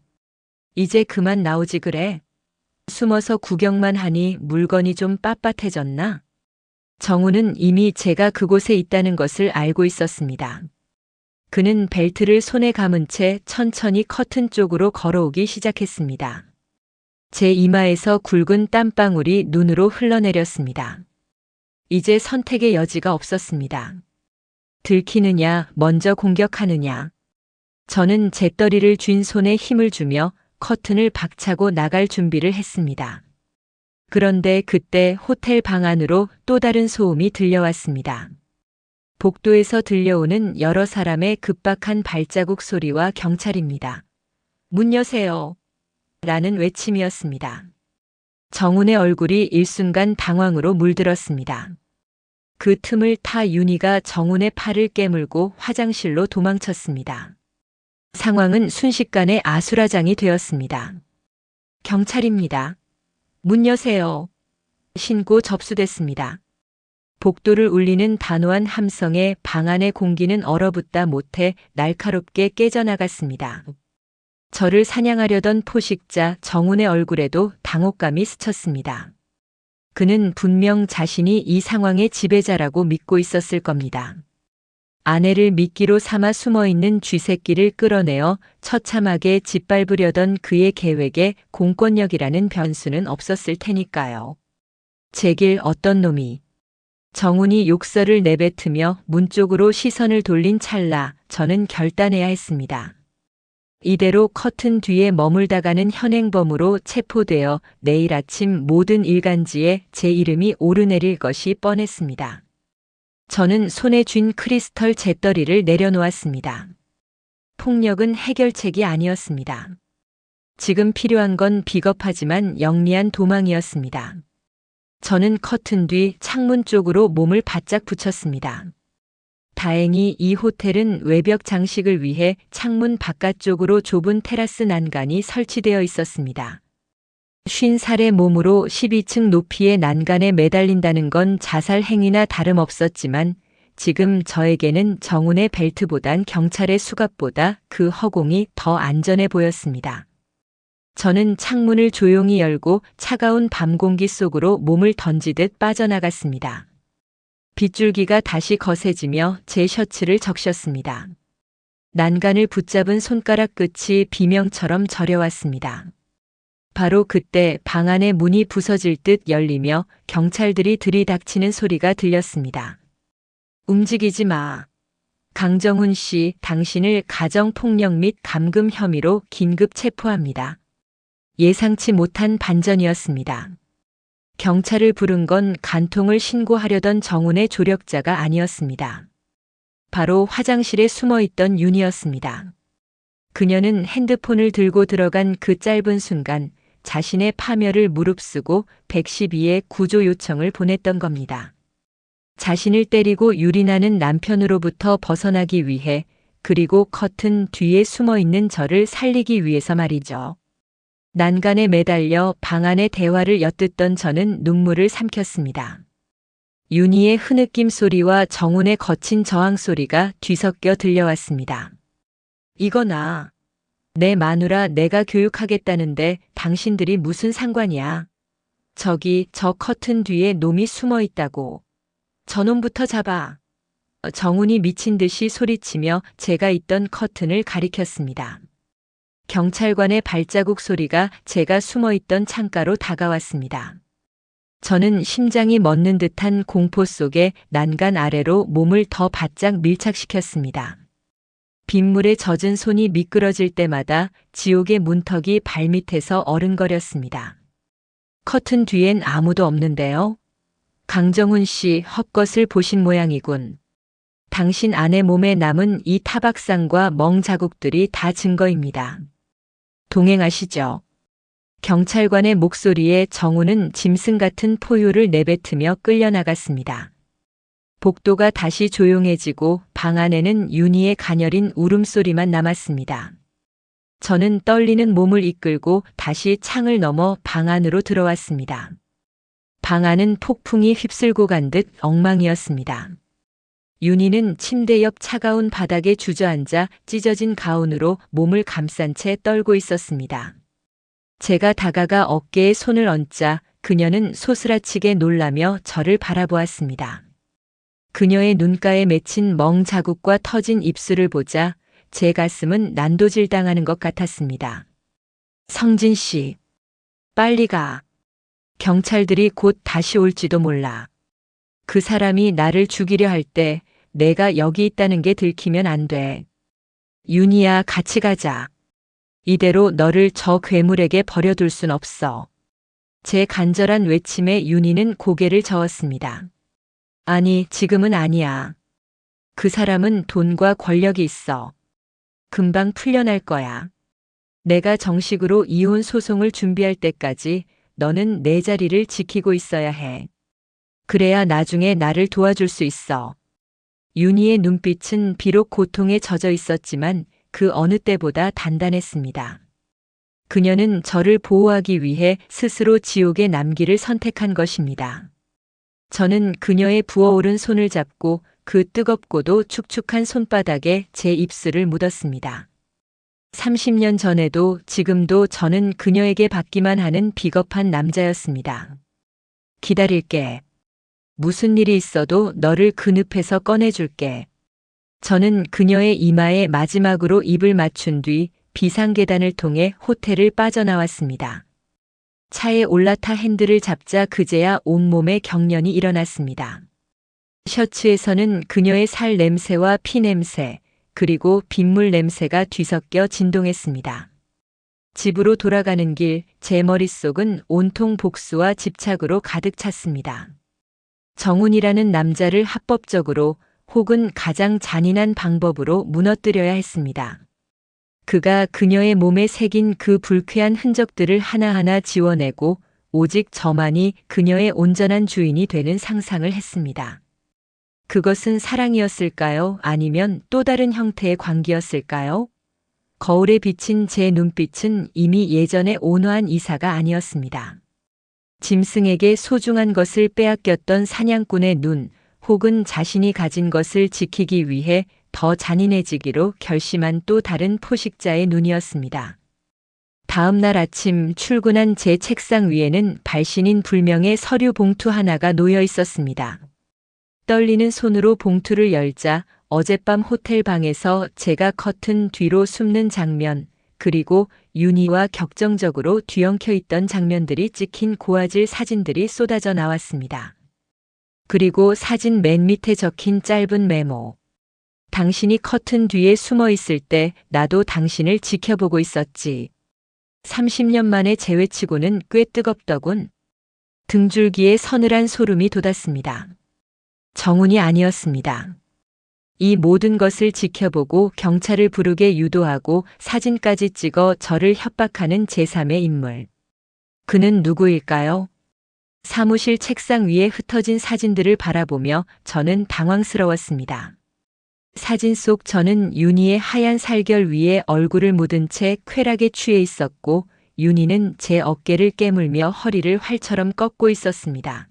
이제 그만 나오지 그래. 숨어서 구경만 하니 물건이 좀 빳빳해졌나? 정우는 이미 제가 그곳에 있다는 것을 알고 있었습니다. 그는 벨트를 손에 감은 채 천천히 커튼 쪽으로 걸어오기 시작했습니다. 제 이마에서 굵은 땀방울이 눈으로 흘러내렸습니다. 이제 선택의 여지가 없었습니다. 들키느냐, 먼저 공격하느냐. 저는 잿더리를 쥔 손에 힘을 주며 커튼을 박차고 나갈 준비를 했습니다. 그런데 그때 호텔 방 안으로 또 다른 소음이 들려왔습니다. 복도에서 들려오는 여러 사람의 급박한 발자국 소리와 경찰입니다. 문 여세요. 라는 외침이었습니다. 정훈의 얼굴이 일순간 당황으로 물들었습니다. 그 틈을 타 윤희가 정훈의 팔을 깨물고 화장실로 도망쳤습니다. 상황은 순식간에 아수라장이 되었습니다. 경찰입니다. 문 여세요. 신고 접수됐습니다. 복도를 울리는 단호한 함성에 방 안의 공기는 얼어붙다 못해 날카롭게 깨져나갔습니다. 저를 사냥하려던 포식자 정훈의 얼굴에도 당혹감이 스쳤습니다. 그는 분명 자신이 이 상황의 지배자라고 믿고 있었을 겁니다. 아내를 미끼로 삼아 숨어있는 쥐새끼를 끌어내어 처참하게 짓밟으려던 그의 계획에 공권력이라는 변수는 없었을 테니까요. 제길 어떤 놈이. 정훈이 욕설을 내뱉으며 문 쪽으로 시선을 돌린 찰나 저는 결단해야 했습니다. 이대로 커튼 뒤에 머물다가는 현행범으로 체포되어 내일 아침 모든 일간지에 제 이름이 오르내릴 것이 뻔했습니다. 저는 손에 쥔 크리스털 재떨이를 내려놓았습니다. 폭력은 해결책이 아니었습니다. 지금 필요한 건 비겁하지만 영리한 도망이었습니다. 저는 커튼 뒤 창문 쪽으로 몸을 바짝 붙였습니다. 다행히 이 호텔은 외벽 장식을 위해 창문 바깥쪽으로 좁은 테라스 난간이 설치되어 있었습니다. 50살의 몸으로 12층 높이의 난간에 매달린다는 건 자살 행위나 다름없었지만 지금 저에게는 정훈의 벨트보단 경찰의 수갑보다 그 허공이 더 안전해 보였습니다. 저는 창문을 조용히 열고 차가운 밤 공기 속으로 몸을 던지듯 빠져나갔습니다. 빗줄기가 다시 거세지며 제 셔츠를 적셨습니다. 난간을 붙잡은 손가락 끝이 비명처럼 저려왔습니다. 바로 그때 방 안의 문이 부서질 듯 열리며 경찰들이 들이닥치는 소리가 들렸습니다. 움직이지 마. 강정훈 씨, 당신을 가정폭력 및 감금 혐의로 긴급 체포합니다. 예상치 못한 반전이었습니다. 경찰을 부른 건 간통을 신고하려던 정훈의 조력자가 아니었습니다. 바로 화장실에 숨어있던 윤이었습니다. 그녀는 핸드폰을 들고 들어간 그 짧은 순간 자신의 파멸을 무릅쓰고 112에 구조 요청을 보냈던 겁니다. 자신을 때리고 유린하는 남편으로부터 벗어나기 위해, 그리고 커튼 뒤에 숨어있는 저를 살리기 위해서 말이죠. 난간에 매달려 방 안의 대화를 엿듣던 저는 눈물을 삼켰습니다. 윤희의 흐느낌 소리와 정훈의 거친 저항 소리가 뒤섞여 들려왔습니다. 이거나. 내 마누라 내가 교육하겠다는데 당신들이 무슨 상관이야. 저기 저 커튼 뒤에 놈이 숨어 있다고. 저놈부터 잡아. 정훈이 미친 듯이 소리치며 제가 있던 커튼을 가리켰습니다. 경찰관의 발자국 소리가 제가 숨어있던 창가로 다가왔습니다. 저는 심장이 멎는 듯한 공포 속에 난간 아래로 몸을 더 바짝 밀착시켰습니다. 빗물에 젖은 손이 미끄러질 때마다 지옥의 문턱이 발밑에서 어른거렸습니다. 커튼 뒤엔 아무도 없는데요. 강정훈 씨 헛것을 보신 모양이군. 당신 아내 몸에 남은 이 타박상과 멍 자국들이 다 증거입니다. 동행하시죠. 경찰관의 목소리에 정훈은 짐승 같은 포효를 내뱉으며 끌려나갔습니다. 복도가 다시 조용해지고 방 안에는 윤희의 가녀린 울음소리만 남았습니다. 저는 떨리는 몸을 이끌고 다시 창을 넘어 방 안으로 들어왔습니다. 방 안은 폭풍이 휩쓸고 간 듯 엉망이었습니다. 윤희는 침대 옆 차가운 바닥에 주저앉아 찢어진 가운으로 몸을 감싼 채 떨고 있었습니다. 제가 다가가 어깨에 손을 얹자 그녀는 소스라치게 놀라며 저를 바라보았습니다. 그녀의 눈가에 맺힌 멍 자국과 터진 입술을 보자 제 가슴은 난도질 당하는 것 같았습니다. 성진 씨, 빨리 가. 경찰들이 곧 다시 올지도 몰라. 그 사람이 나를 죽이려 할 때 내가 여기 있다는 게 들키면 안 돼. 윤희야, 같이 가자. 이대로 너를 저 괴물에게 버려둘 순 없어. 제 간절한 외침에 윤희는 고개를 저었습니다. 아니, 지금은 아니야. 그 사람은 돈과 권력이 있어. 금방 풀려날 거야. 내가 정식으로 이혼 소송을 준비할 때까지 너는 내 자리를 지키고 있어야 해. 그래야 나중에 나를 도와줄 수 있어. 윤희의 눈빛은 비록 고통에 젖어 있었지만 그 어느 때보다 단단했습니다. 그녀는 저를 보호하기 위해 스스로 지옥에 남기를 선택한 것입니다. 저는 그녀의 부어오른 손을 잡고 그 뜨겁고도 축축한 손바닥에 제 입술을 묻었습니다. 30년 전에도 지금도 저는 그녀에게 받기만 하는 비겁한 남자였습니다. 기다릴게. 무슨 일이 있어도 너를 그 늪에서 꺼내줄게. 저는 그녀의 이마에 마지막으로 입을 맞춘 뒤 비상계단을 통해 호텔을 빠져나왔습니다. 차에 올라타 핸들을 잡자 그제야 온몸에 경련이 일어났습니다. 셔츠에서는 그녀의 살 냄새와 피 냄새, 그리고 빗물 냄새가 뒤섞여 진동했습니다. 집으로 돌아가는 길, 제 머릿속은 온통 복수와 집착으로 가득 찼습니다. 정훈이라는 남자를 합법적으로 혹은 가장 잔인한 방법으로 무너뜨려야 했습니다. 그가 그녀의 몸에 새긴 그 불쾌한 흔적들을 하나하나 지워내고 오직 저만이 그녀의 온전한 주인이 되는 상상을 했습니다. 그것은 사랑이었을까요? 아니면 또 다른 형태의 관계였을까요? 거울에 비친 제 눈빛은 이미 예전의 온화한 이사가 아니었습니다. 짐승에게 소중한 것을 빼앗겼던 사냥꾼의 눈, 혹은 자신이 가진 것을 지키기 위해 더 잔인해지기로 결심한 또 다른 포식자의 눈이었습니다. 다음 날 아침 출근한 제 책상 위에는 발신인 불명의 서류 봉투 하나가 놓여 있었습니다. 떨리는 손으로 봉투를 열자 어젯밤 호텔 방에서 제가 커튼 뒤로 숨는 장면, 그리고 윤희와 격정적으로 뒤엉켜 있던 장면들이 찍힌 고화질 사진들이 쏟아져 나왔습니다. 그리고 사진 맨 밑에 적힌 짧은 메모. 당신이 커튼 뒤에 숨어 있을 때 나도 당신을 지켜보고 있었지. 30년 만에 재회치고는 꽤 뜨겁더군. 등줄기에 서늘한 소름이 돋았습니다. 정훈이 아니었습니다. 이 모든 것을 지켜보고 경찰을 부르게 유도하고 사진까지 찍어 저를 협박하는 제3의 인물. 그는 누구일까요? 사무실 책상 위에 흩어진 사진들을 바라보며 저는 당황스러웠습니다. 사진 속 저는 윤희의 하얀 살결 위에 얼굴을 묻은 채 쾌락에 취해 있었고 윤희는 제 어깨를 깨물며 허리를 활처럼 꺾고 있었습니다.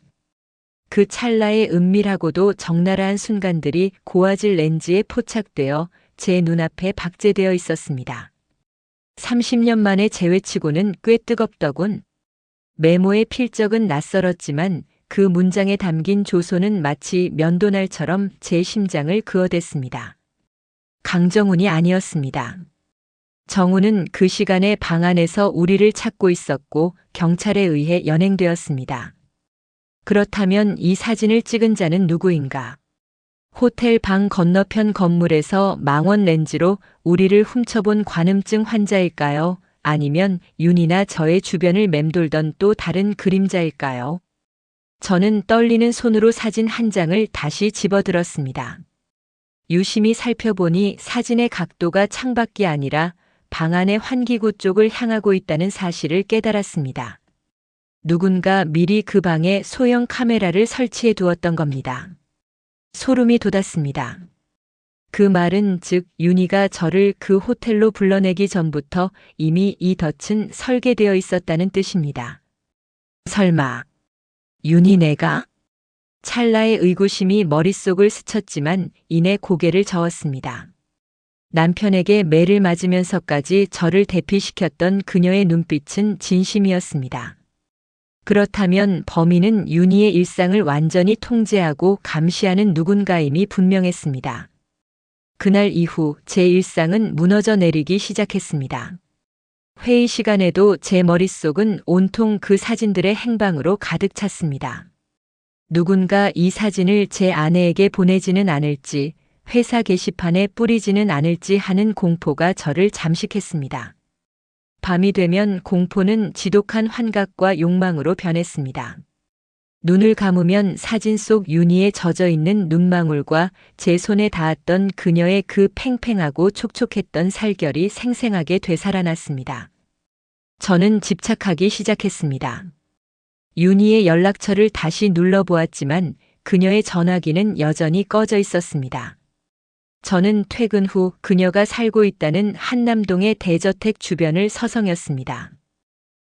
그 찰나의 은밀하고도 적나라한 순간들이 고화질 렌즈에 포착되어 제 눈앞에 박제되어 있었습니다. 30년 만에 재회치고는 꽤 뜨겁더군. 메모의 필적은 낯설었지만 그 문장에 담긴 조소는 마치 면도날처럼 제 심장을 그어댔습니다. 강정훈이 아니었습니다. 정훈은 그 시간에 방 안에서 우리를 찾고 있었고 경찰에 의해 연행되었습니다. 그렇다면 이 사진을 찍은 자는 누구인가? 호텔 방 건너편 건물에서 망원 렌즈로 우리를 훔쳐본 관음증 환자일까요? 아니면 윤희나 저의 주변을 맴돌던 또 다른 그림자일까요? 저는 떨리는 손으로 사진 한 장을 다시 집어들었습니다. 유심히 살펴보니 사진의 각도가 창밖이 아니라 방 안의 환기구 쪽을 향하고 있다는 사실을 깨달았습니다. 누군가 미리 그 방에 소형 카메라를 설치해 두었던 겁니다. 소름이 돋았습니다. 그 말은 즉 윤희가 저를 그 호텔로 불러내기 전부터 이미 이 덫은 설계되어 있었다는 뜻입니다. 설마 윤희 내가? 찰나의 의구심이 머릿속을 스쳤지만 이내 고개를 저었습니다. 남편에게 매를 맞으면서까지 저를 대피시켰던 그녀의 눈빛은 진심이었습니다. 그렇다면 범인은 윤희의 일상을 완전히 통제하고 감시하는 누군가임이 분명했습니다. 그날 이후 제 일상은 무너져 내리기 시작했습니다. 회의 시간에도 제 머릿속은 온통 그 사진들의 행방으로 가득 찼습니다. 누군가 이 사진을 제 아내에게 보내지는 않을지, 회사 게시판에 뿌리지는 않을지 하는 공포가 저를 잠식했습니다. 밤이 되면 공포는 지독한 환각과 욕망으로 변했습니다. 눈을 감으면 사진 속 윤희에 젖어 있는 눈망울과 제 손에 닿았던 그녀의 그 팽팽하고 촉촉했던 살결이 생생하게 되살아났습니다. 저는 집착하기 시작했습니다. 윤희의 연락처를 다시 눌러보았지만 그녀의 전화기는 여전히 꺼져 있었습니다. 저는 퇴근 후 그녀가 살고 있다는 한남동의 대저택 주변을 서성였습니다.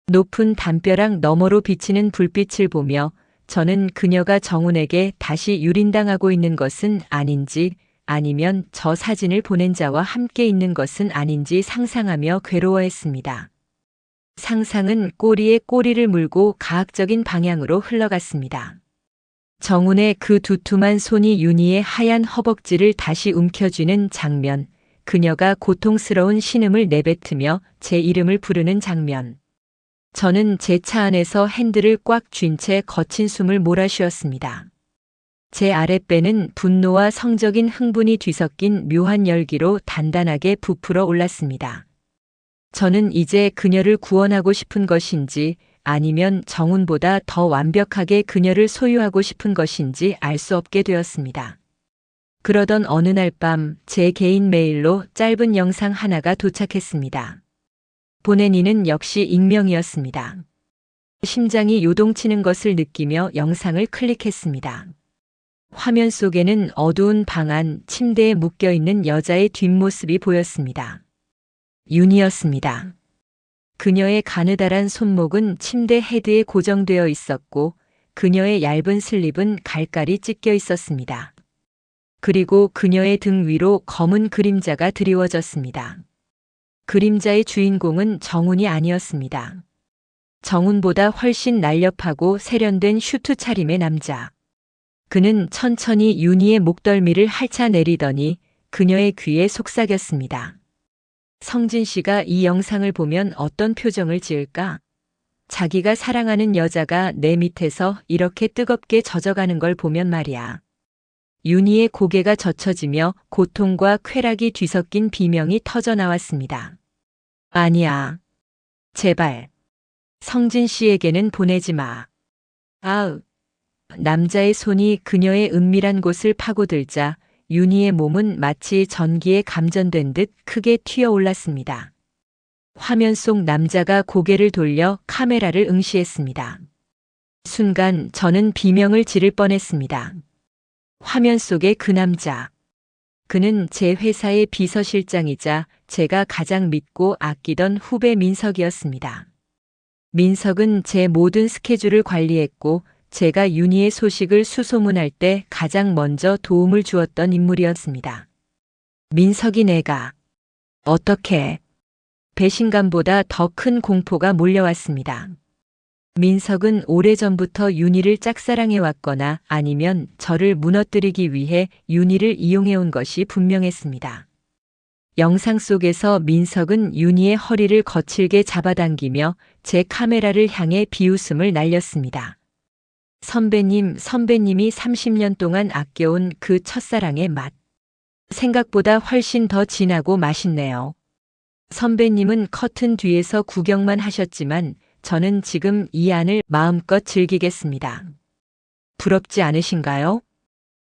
높은 담벼락 너머로 비치는 불빛을 보며 저는 그녀가 정훈에게 다시 유린당하고 있는 것은 아닌지 아니면 저 사진을 보낸 자와 함께 있는 것은 아닌지 상상하며 괴로워했습니다. 상상은 꼬리에 꼬리를 물고 가학적인 방향으로 흘러갔습니다. 정훈의 그 두툼한 손이 윤희의 하얀 허벅지를 다시 움켜쥐는 장면, 그녀가 고통스러운 신음을 내뱉으며 제 이름을 부르는 장면. 저는 제 차 안에서 핸들을 꽉 쥔 채 거친 숨을 몰아쉬었습니다. 제 아랫배는 분노와 성적인 흥분이 뒤섞인 묘한 열기로 단단하게 부풀어 올랐습니다. 저는 이제 그녀를 구원하고 싶은 것인지 아니면 정훈보다 더 완벽하게 그녀를 소유하고 싶은 것인지 알 수 없게 되었습니다. 그러던 어느 날 밤 제 개인 메일로 짧은 영상 하나가 도착했습니다. 보낸 이는 역시 익명이었습니다. 심장이 요동치는 것을 느끼며 영상을 클릭했습니다. 화면 속에는 어두운 방 안 침대에 묶여있는 여자의 뒷모습이 보였습니다. 윤희였습니다. 그녀의 가느다란 손목은 침대 헤드에 고정되어 있었고 그녀의 얇은 슬립은 갈깔이 찢겨 있었습니다. 그리고 그녀의 등 위로 검은 그림자가 드리워졌습니다. 그림자의 주인공은 정훈이 아니었습니다. 정훈보다 훨씬 날렵하고 세련된 슈트 차림의 남자. 그는 천천히 윤희의 목덜미를 핥아내리더니 그녀의 귀에 속삭였습니다. 성진 씨가 이 영상을 보면 어떤 표정을 지을까? 자기가 사랑하는 여자가 내 밑에서 이렇게 뜨겁게 젖어가는 걸 보면 말이야. 윤희의 고개가 젖혀지며 고통과 쾌락이 뒤섞인 비명이 터져 나왔습니다. 아니야. 제발. 성진 씨에게는 보내지 마. 아으. 남자의 손이 그녀의 은밀한 곳을 파고들자 윤희의 몸은 마치 전기에 감전된 듯 크게 튀어올랐습니다. 화면 속 남자가 고개를 돌려 카메라를 응시했습니다. 순간 저는 비명을 지를 뻔했습니다. 화면 속의 그 남자. 그는 제 회사의 비서실장이자 제가 가장 믿고 아끼던 후배 민석이었습니다. 민석은 제 모든 스케줄을 관리했고 제가 윤희의 소식을 수소문할 때 가장 먼저 도움을 주었던 인물이었습니다. 민석이 내가 어떻게 배신감보다 더 큰 공포가 몰려왔습니다. 민석은 오래전부터 윤희를 짝사랑해왔거나 아니면 저를 무너뜨리기 위해 윤희를 이용해온 것이 분명했습니다. 영상 속에서 민석은 윤희의 허리를 거칠게 잡아당기며 제 카메라를 향해 비웃음을 날렸습니다. 선배님이 30년 동안 아껴온 그 첫사랑의 맛. 생각보다 훨씬 더 진하고 맛있네요. 선배님은 커튼 뒤에서 구경만 하셨지만 저는 지금 이 안을 마음껏 즐기겠습니다. 부럽지 않으신가요?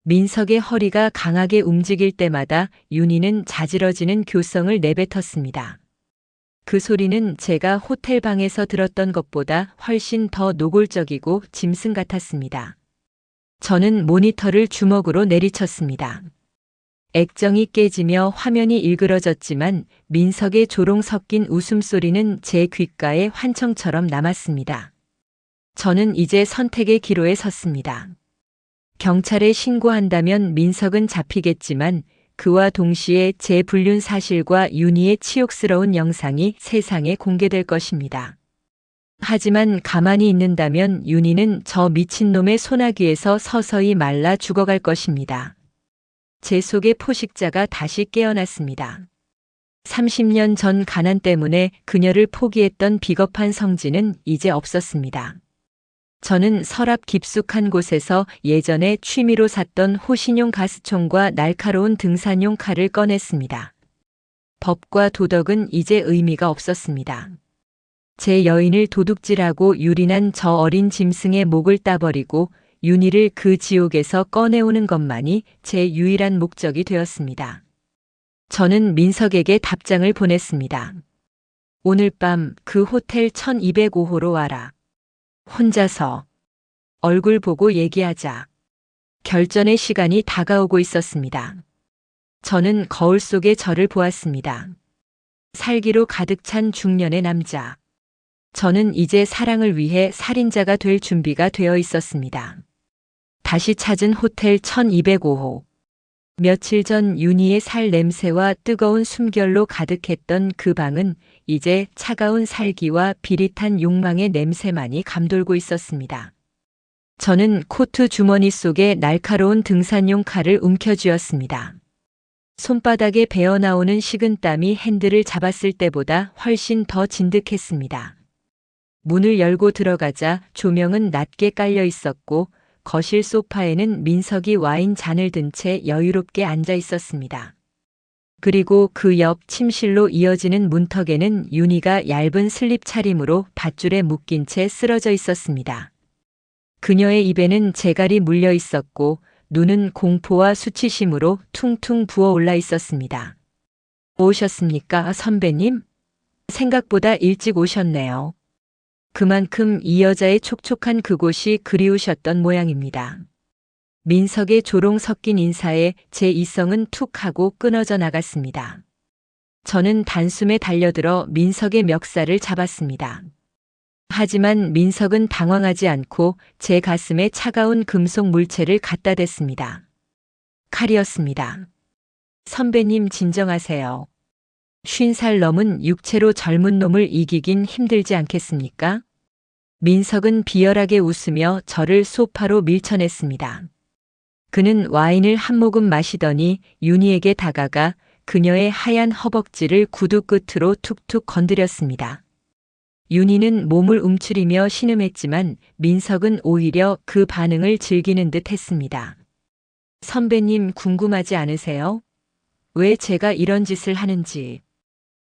민석의 허리가 강하게 움직일 때마다 윤희는 자지러지는 교성을 내뱉었습니다. 그 소리는 제가 호텔 방에서 들었던 것보다 훨씬 더 노골적이고 짐승 같았습니다. 저는 모니터를 주먹으로 내리쳤습니다. 액정이 깨지며 화면이 일그러졌지만 민석의 조롱 섞인 웃음소리는 제 귓가에 환청처럼 남았습니다. 저는 이제 선택의 기로에 섰습니다. 경찰에 신고한다면 민석은 잡히겠지만 그와 동시에 제 불륜 사실과 윤희의 치욕스러운 영상이 세상에 공개될 것입니다. 하지만 가만히 있는다면 윤희는 저 미친놈의 소나기에서 서서히 말라 죽어갈 것입니다. 제 속의 포식자가 다시 깨어났습니다. 30년 전 가난 때문에 그녀를 포기했던 비겁한 성진은 이제 없었습니다. 저는 서랍 깊숙한 곳에서 예전에 취미로 샀던 호신용 가스총과 날카로운 등산용 칼을 꺼냈습니다. 법과 도덕은 이제 의미가 없었습니다. 제 여인을 도둑질하고 유린한 저 어린 짐승의 목을 따버리고 윤희를 그 지옥에서 꺼내오는 것만이 제 유일한 목적이 되었습니다. 저는 민석에게 답장을 보냈습니다. 오늘 밤 그 호텔 1205호로 와라. 혼자서 얼굴 보고 얘기하자. 결전의 시간이 다가오고 있었습니다. 저는 거울 속에 저를 보았습니다. 살기로 가득 찬 중년의 남자. 저는 이제 사랑을 위해 살인자가 될 준비가 되어 있었습니다. 다시 찾은 호텔 1205호. 며칠 전 윤희의 살 냄새와 뜨거운 숨결로 가득했던 그 방은 이제 차가운 살기와 비릿한 욕망의 냄새만이 감돌고 있었습니다. 저는 코트 주머니 속에 날카로운 등산용 칼을 움켜쥐었습니다. 손바닥에 배어나오는 식은땀이 핸들을 잡았을 때보다 훨씬 더 진득했습니다. 문을 열고 들어가자 조명은 낮게 깔려 있었고 거실 소파에는 민석이 와인 잔을 든 채 여유롭게 앉아 있었습니다. 그리고 그 옆 침실로 이어지는 문턱에는 윤희가 얇은 슬립 차림으로 밧줄에 묶인 채 쓰러져 있었습니다. 그녀의 입에는 재갈이 물려 있었고 눈은 공포와 수치심으로 퉁퉁 부어올라 있었습니다. 오셨습니까, 선배님? 생각보다 일찍 오셨네요. 그만큼 이 여자의 촉촉한 그곳이 그리우셨던 모양입니다. 민석의 조롱 섞인 인사에 제 이성은 툭 하고 끊어져 나갔습니다. 저는 단숨에 달려들어 민석의 멱살을 잡았습니다. 하지만 민석은 당황하지 않고 제 가슴에 차가운 금속 물체를 갖다 댔습니다. 칼이었습니다. 선배님 진정하세요. 50살 넘은 육체로 젊은 놈을 이기긴 힘들지 않겠습니까? 민석은 비열하게 웃으며 저를 소파로 밀쳐냈습니다. 그는 와인을 한 모금 마시더니 윤희에게 다가가 그녀의 하얀 허벅지를 구두 끝으로 툭툭 건드렸습니다. 윤희는 몸을 움츠리며 신음했지만 민석은 오히려 그 반응을 즐기는 듯 했습니다. 선배님 궁금하지 않으세요? 왜 제가 이런 짓을 하는지.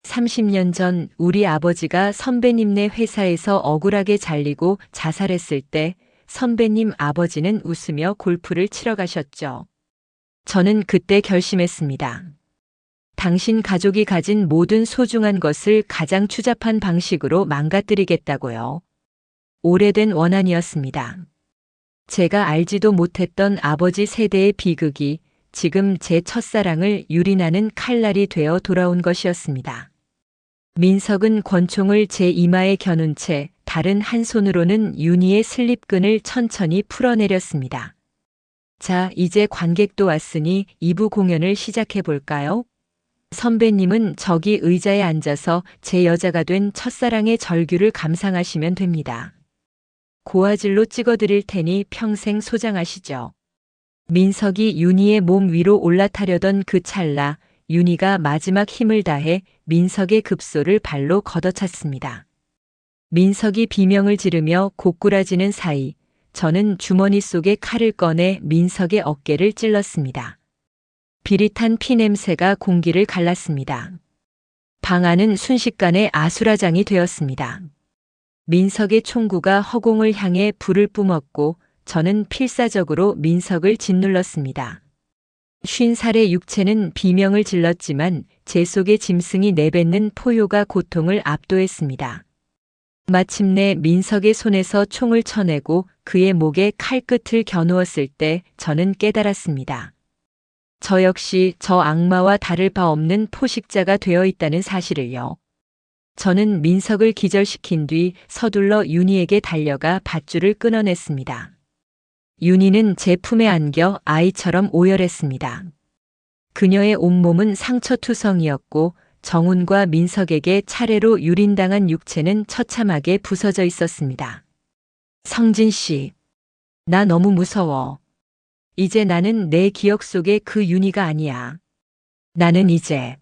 30년 전 우리 아버지가 선배님네 회사에서 억울하게 잘리고 자살했을 때 선배님 아버지는 웃으며 골프를 치러 가셨죠. 저는 그때 결심했습니다. 당신 가족이 가진 모든 소중한 것을 가장 추잡한 방식으로 망가뜨리겠다고요. 오래된 원한이었습니다. 제가 알지도 못했던 아버지 세대의 비극이 지금 제 첫사랑을 유린하는 칼날이 되어 돌아온 것이었습니다. 민석은 권총을 제 이마에 겨눈 채 다른 한 손으로는 윤희의 슬립끈을 천천히 풀어내렸습니다. 자, 이제 관객도 왔으니 2부 공연을 시작해 볼까요? 선배님은 저기 의자에 앉아서 제 여자가 된 첫사랑의 절규를 감상하시면 됩니다. 고화질로 찍어드릴 테니 평생 소장하시죠. 민석이 윤희의 몸 위로 올라타려던 그 찰나 윤희가 마지막 힘을 다해 민석의 급소를 발로 걷어찼습니다. 민석이 비명을 지르며 고꾸라지는 사이 저는 주머니 속에 칼을 꺼내 민석의 어깨를 찔렀습니다. 비릿한 피 냄새가 공기를 갈랐습니다. 방 안은 순식간에 아수라장이 되었습니다. 민석의 총구가 허공을 향해 불을 뿜었고 저는 필사적으로 민석을 짓눌렀습니다. 50살의 육체는 비명을 질렀지만 제 속의 짐승이 내뱉는 포효가 고통을 압도했습니다. 마침내 민석의 손에서 총을 쳐내고 그의 목에 칼끝을 겨누었을 때 저는 깨달았습니다. 저 역시 저 악마와 다를 바 없는 포식자가 되어 있다는 사실을요. 저는 민석을 기절시킨 뒤 서둘러 윤희에게 달려가 밧줄을 끊어냈습니다. 윤희는 제 품에 안겨 아이처럼 오열했습니다. 그녀의 온몸은 상처투성이었고 정훈과 민석에게 차례로 유린당한 육체는 처참하게 부서져 있었습니다. 성진 씨, 나 너무 무서워. 이제 나는 내 기억 속의 그 윤희가 아니야. 나는 이제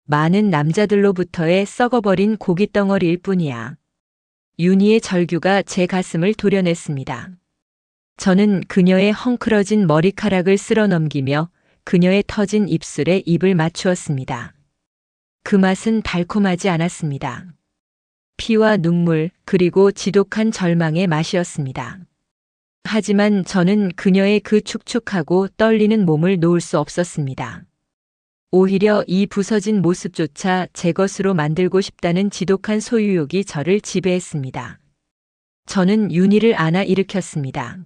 많은 남자들로부터의 썩어버린 고깃덩어리일 뿐이야. 윤희의 절규가 제 가슴을 도려냈습니다. 저는 그녀의 헝클어진 머리카락을 쓸어 넘기며 그녀의 터진 입술에 입을 맞추었습니다. 그 맛은 달콤하지 않았습니다. 피와 눈물 그리고 지독한 절망의 맛이었습니다. 하지만 저는 그녀의 그 축축하고 떨리는 몸을 놓을 수 없었습니다. 오히려 이 부서진 모습조차 제 것으로 만들고 싶다는 지독한 소유욕이 저를 지배했습니다. 저는 윤희를 안아 일으켰습니다.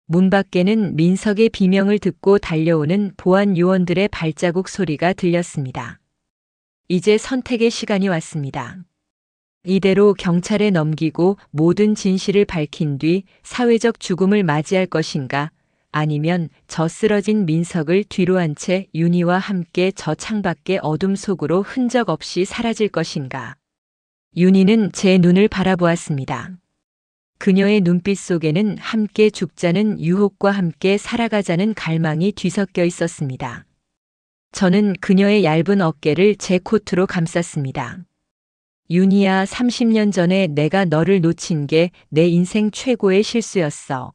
문 밖에는 민석의 비명을 듣고 달려오는 보안 요원들의 발자국 소리가 들렸습니다. 이제 선택의 시간이 왔습니다. 이대로 경찰에 넘기고 모든 진실을 밝힌 뒤 사회적 죽음을 맞이할 것인가, 아니면 저 쓰러진 민석을 뒤로 한 채 윤희와 함께 저 창밖의 어둠 속으로 흔적 없이 사라질 것인가. 윤희는 제 눈을 바라보았습니다. 그녀의 눈빛 속에는 함께 죽자는 유혹과 함께 살아가자는 갈망이 뒤섞여 있었습니다. 저는 그녀의 얇은 어깨를 제 코트로 감쌌습니다. 윤희야, 30년 전에 내가 너를 놓친 게 내 인생 최고의 실수였어.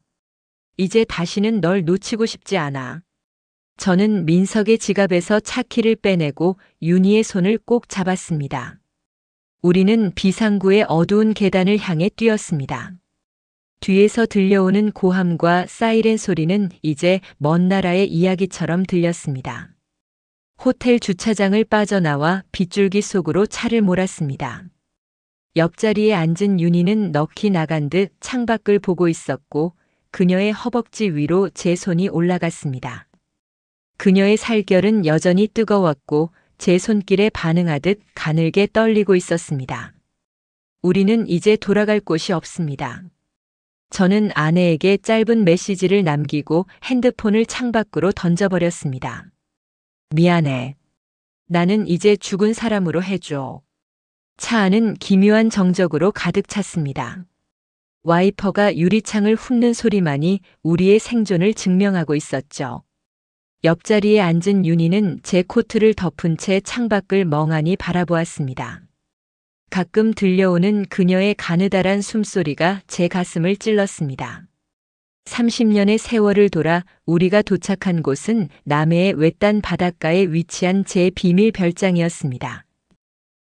이제 다시는 널 놓치고 싶지 않아. 저는 민석의 지갑에서 차키를 빼내고 윤희의 손을 꼭 잡았습니다. 우리는 비상구의 어두운 계단을 향해 뛰었습니다. 뒤에서 들려오는 고함과 사이렌 소리는 이제 먼 나라의 이야기처럼 들렸습니다. 호텔 주차장을 빠져나와 빗줄기 속으로 차를 몰았습니다. 옆자리에 앉은 윤희는 넋이 나간 듯 창밖을 보고 있었고 그녀의 허벅지 위로 제 손이 올라갔습니다. 그녀의 살결은 여전히 뜨거웠고 제 손길에 반응하듯 가늘게 떨리고 있었습니다. 우리는 이제 돌아갈 곳이 없습니다. 저는 아내에게 짧은 메시지를 남기고 핸드폰을 창밖으로 던져버렸습니다. 미안해. 나는 이제 죽은 사람으로 해줘. 차 안은 기묘한 정적으로 가득 찼습니다. 와이퍼가 유리창을 훑는 소리만이 우리의 생존을 증명하고 있었죠. 옆자리에 앉은 윤희는 제 코트를 덮은 채 창밖을 멍하니 바라보았습니다. 가끔 들려오는 그녀의 가느다란 숨소리가 제 가슴을 찔렀습니다. 30년의 세월을 돌아 우리가 도착한 곳은 남해의 외딴 바닷가에 위치한 제 비밀 별장이었습니다.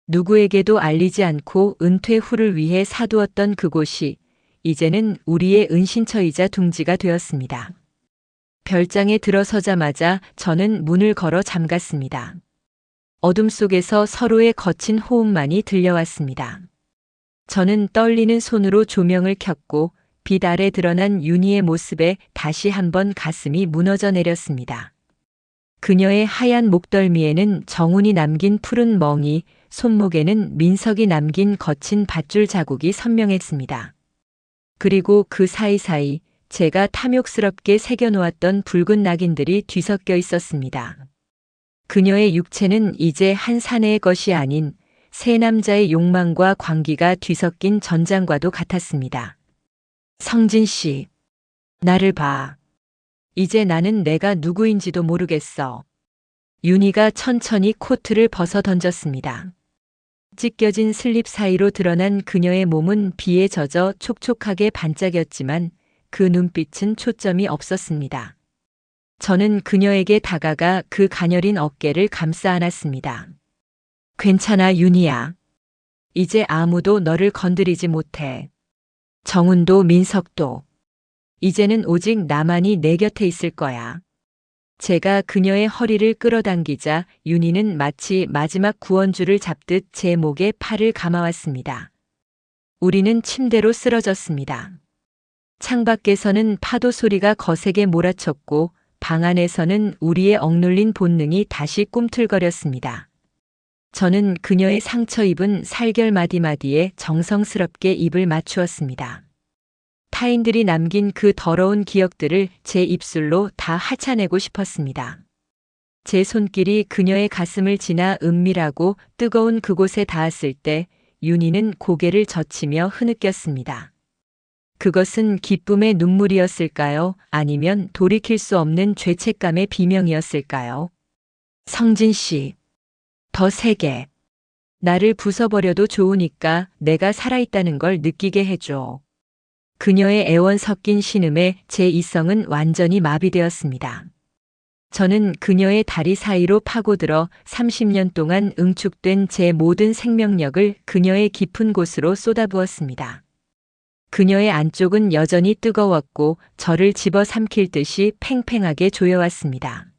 누구에게도 알리지 않고 은퇴 후를 위해 사두었던 그곳이 이제는 우리의 은신처이자 둥지가 되었습니다. 별장에 들어서자마자 저는 문을 걸어 잠갔습니다. 어둠 속에서 서로의 거친 호흡만이 들려왔습니다. 저는 떨리는 손으로 조명을 켰고 빛 아래 드러난 윤희의 모습에 다시 한번 가슴이 무너져 내렸습니다. 그녀의 하얀 목덜미에는 정훈이 남긴 푸른 멍이, 손목에는 민석이 남긴 거친 밧줄 자국이 선명했습니다. 그리고 그 사이사이 제가 탐욕스럽게 새겨놓았던 붉은 낙인들이 뒤섞여 있었습니다. 그녀의 육체는 이제 한 사내의 것이 아닌 세 남자의 욕망과 광기가 뒤섞인 전장과도 같았습니다. 성진 씨, 나를 봐. 이제 나는 내가 누구인지도 모르겠어. 윤희가 천천히 코트를 벗어 던졌습니다. 찢겨진 슬립 사이로 드러난 그녀의 몸은 비에 젖어 촉촉하게 반짝였지만 그 눈빛은 초점이 없었습니다. 저는 그녀에게 다가가 그 가녀린 어깨를 감싸 안았습니다. 괜찮아, 윤희야. 이제 아무도 너를 건드리지 못해. 정훈도 민석도. 이제는 오직 나만이 내 곁에 있을 거야. 제가 그녀의 허리를 끌어당기자 윤희는 마치 마지막 구원줄을 잡듯 제 목에 팔을 감아왔습니다. 우리는 침대로 쓰러졌습니다. 창밖에서는 파도 소리가 거세게 몰아쳤고 방 안에서는 우리의 억눌린 본능이 다시 꿈틀거렸습니다. 저는 그녀의 상처 입은 살결 마디마디에 정성스럽게 입을 맞추었습니다. 타인들이 남긴 그 더러운 기억들을 제 입술로 다 핥아내고 싶었습니다. 제 손길이 그녀의 가슴을 지나 은밀하고 뜨거운 그곳에 닿았을 때 윤희는 고개를 젖히며 흐느꼈습니다. 그것은 기쁨의 눈물이었을까요? 아니면 돌이킬 수 없는 죄책감의 비명이었을까요? 성진 씨, 더 세게. 나를 부숴버려도 좋으니까 내가 살아있다는 걸 느끼게 해줘. 그녀의 애원 섞인 신음에 제 이성은 완전히 마비되었습니다. 저는 그녀의 다리 사이로 파고들어 30년 동안 응축된 제 모든 생명력을 그녀의 깊은 곳으로 쏟아부었습니다. 그녀의 안쪽은 여전히 뜨거웠고 저를 집어삼킬 듯이 팽팽하게 조여왔습니다.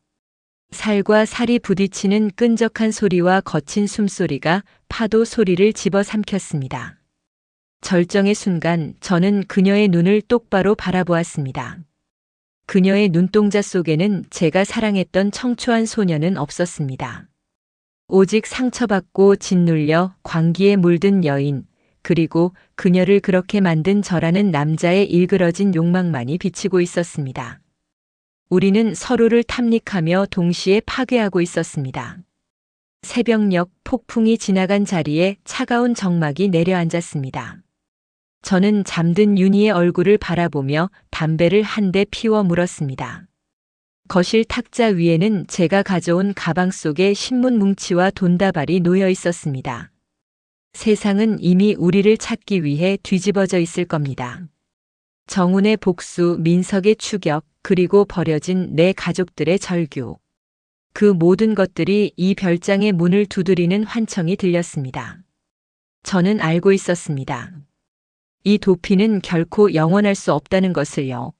살과 살이 부딪히는 끈적한 소리와 거친 숨소리가 파도 소리를 집어삼켰습니다. 절정의 순간 저는 그녀의 눈을 똑바로 바라보았습니다. 그녀의 눈동자 속에는 제가 사랑했던 청초한 소녀는 없었습니다. 오직 상처받고 짓눌려 광기에 물든 여인, 그리고 그녀를 그렇게 만든 저라는 남자의 일그러진 욕망만이 비치고 있었습니다. 우리는 서로를 탐닉하며 동시에 파괴하고 있었습니다. 새벽녘 폭풍이 지나간 자리에 차가운 정막이 내려앉았습니다. 저는 잠든 윤희의 얼굴을 바라보며 담배를 한 대 피워 물었습니다. 거실 탁자 위에는 제가 가져온 가방 속에 신문 뭉치와 돈다발이 놓여 있었습니다. 세상은 이미 우리를 찾기 위해 뒤집어져 있을 겁니다. 정훈의 복수, 민석의 추격, 그리고 버려진 내 가족들의 절규. 그 모든 것들이 이 별장의 문을 두드리는 환청이 들렸습니다. 저는 알고 있었습니다. 이 도피는 결코 영원할 수 없다는 것을요.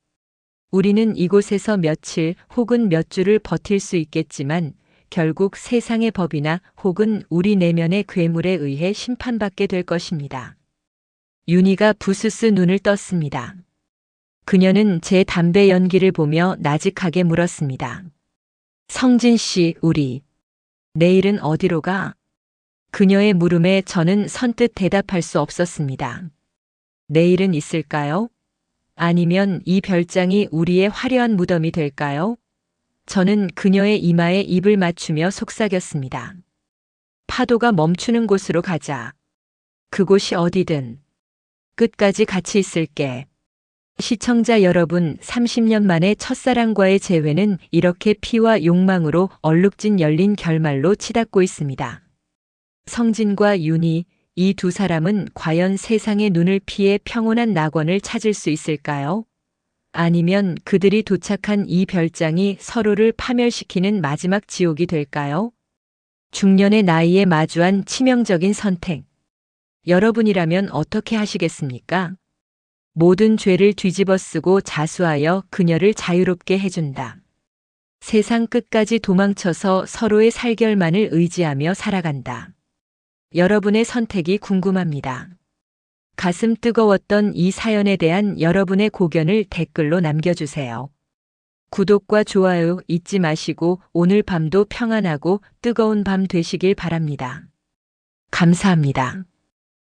우리는 이곳에서 며칠 혹은 몇 주를 버틸 수 있겠지만 결국 세상의 법이나 혹은 우리 내면의 괴물에 의해 심판받게 될 것입니다. 윤희가 부스스 눈을 떴습니다. 그녀는 제 담배 연기를 보며 나직하게 물었습니다. 성진 씨, 우리 내일은 어디로 가? 그녀의 물음에 저는 선뜻 대답할 수 없었습니다. 내일은 있을까요? 아니면 이 별장이 우리의 화려한 무덤이 될까요? 저는 그녀의 이마에 입을 맞추며 속삭였습니다. 파도가 멈추는 곳으로 가자. 그곳이 어디든. 끝까지 같이 있을게. 시청자 여러분, 30년 만에 첫사랑과의 재회는 이렇게 피와 욕망으로 얼룩진 열린 결말로 치닫고 있습니다. 성진과 윤희, 이 두 사람은 과연 세상의 눈을 피해 평온한 낙원을 찾을 수 있을까요? 아니면 그들이 도착한 이 별장이 서로를 파멸시키는 마지막 지옥이 될까요? 중년의 나이에 마주한 치명적인 선택. 여러분이라면 어떻게 하시겠습니까? 모든 죄를 뒤집어 쓰고 자수하여 그녀를 자유롭게 해준다. 세상 끝까지 도망쳐서 서로의 살결만을 의지하며 살아간다. 여러분의 선택이 궁금합니다. 가슴 뜨거웠던 이 사연에 대한 여러분의 고견을 댓글로 남겨주세요. 구독과 좋아요 잊지 마시고 오늘 밤도 평안하고 뜨거운 밤 되시길 바랍니다. 감사합니다.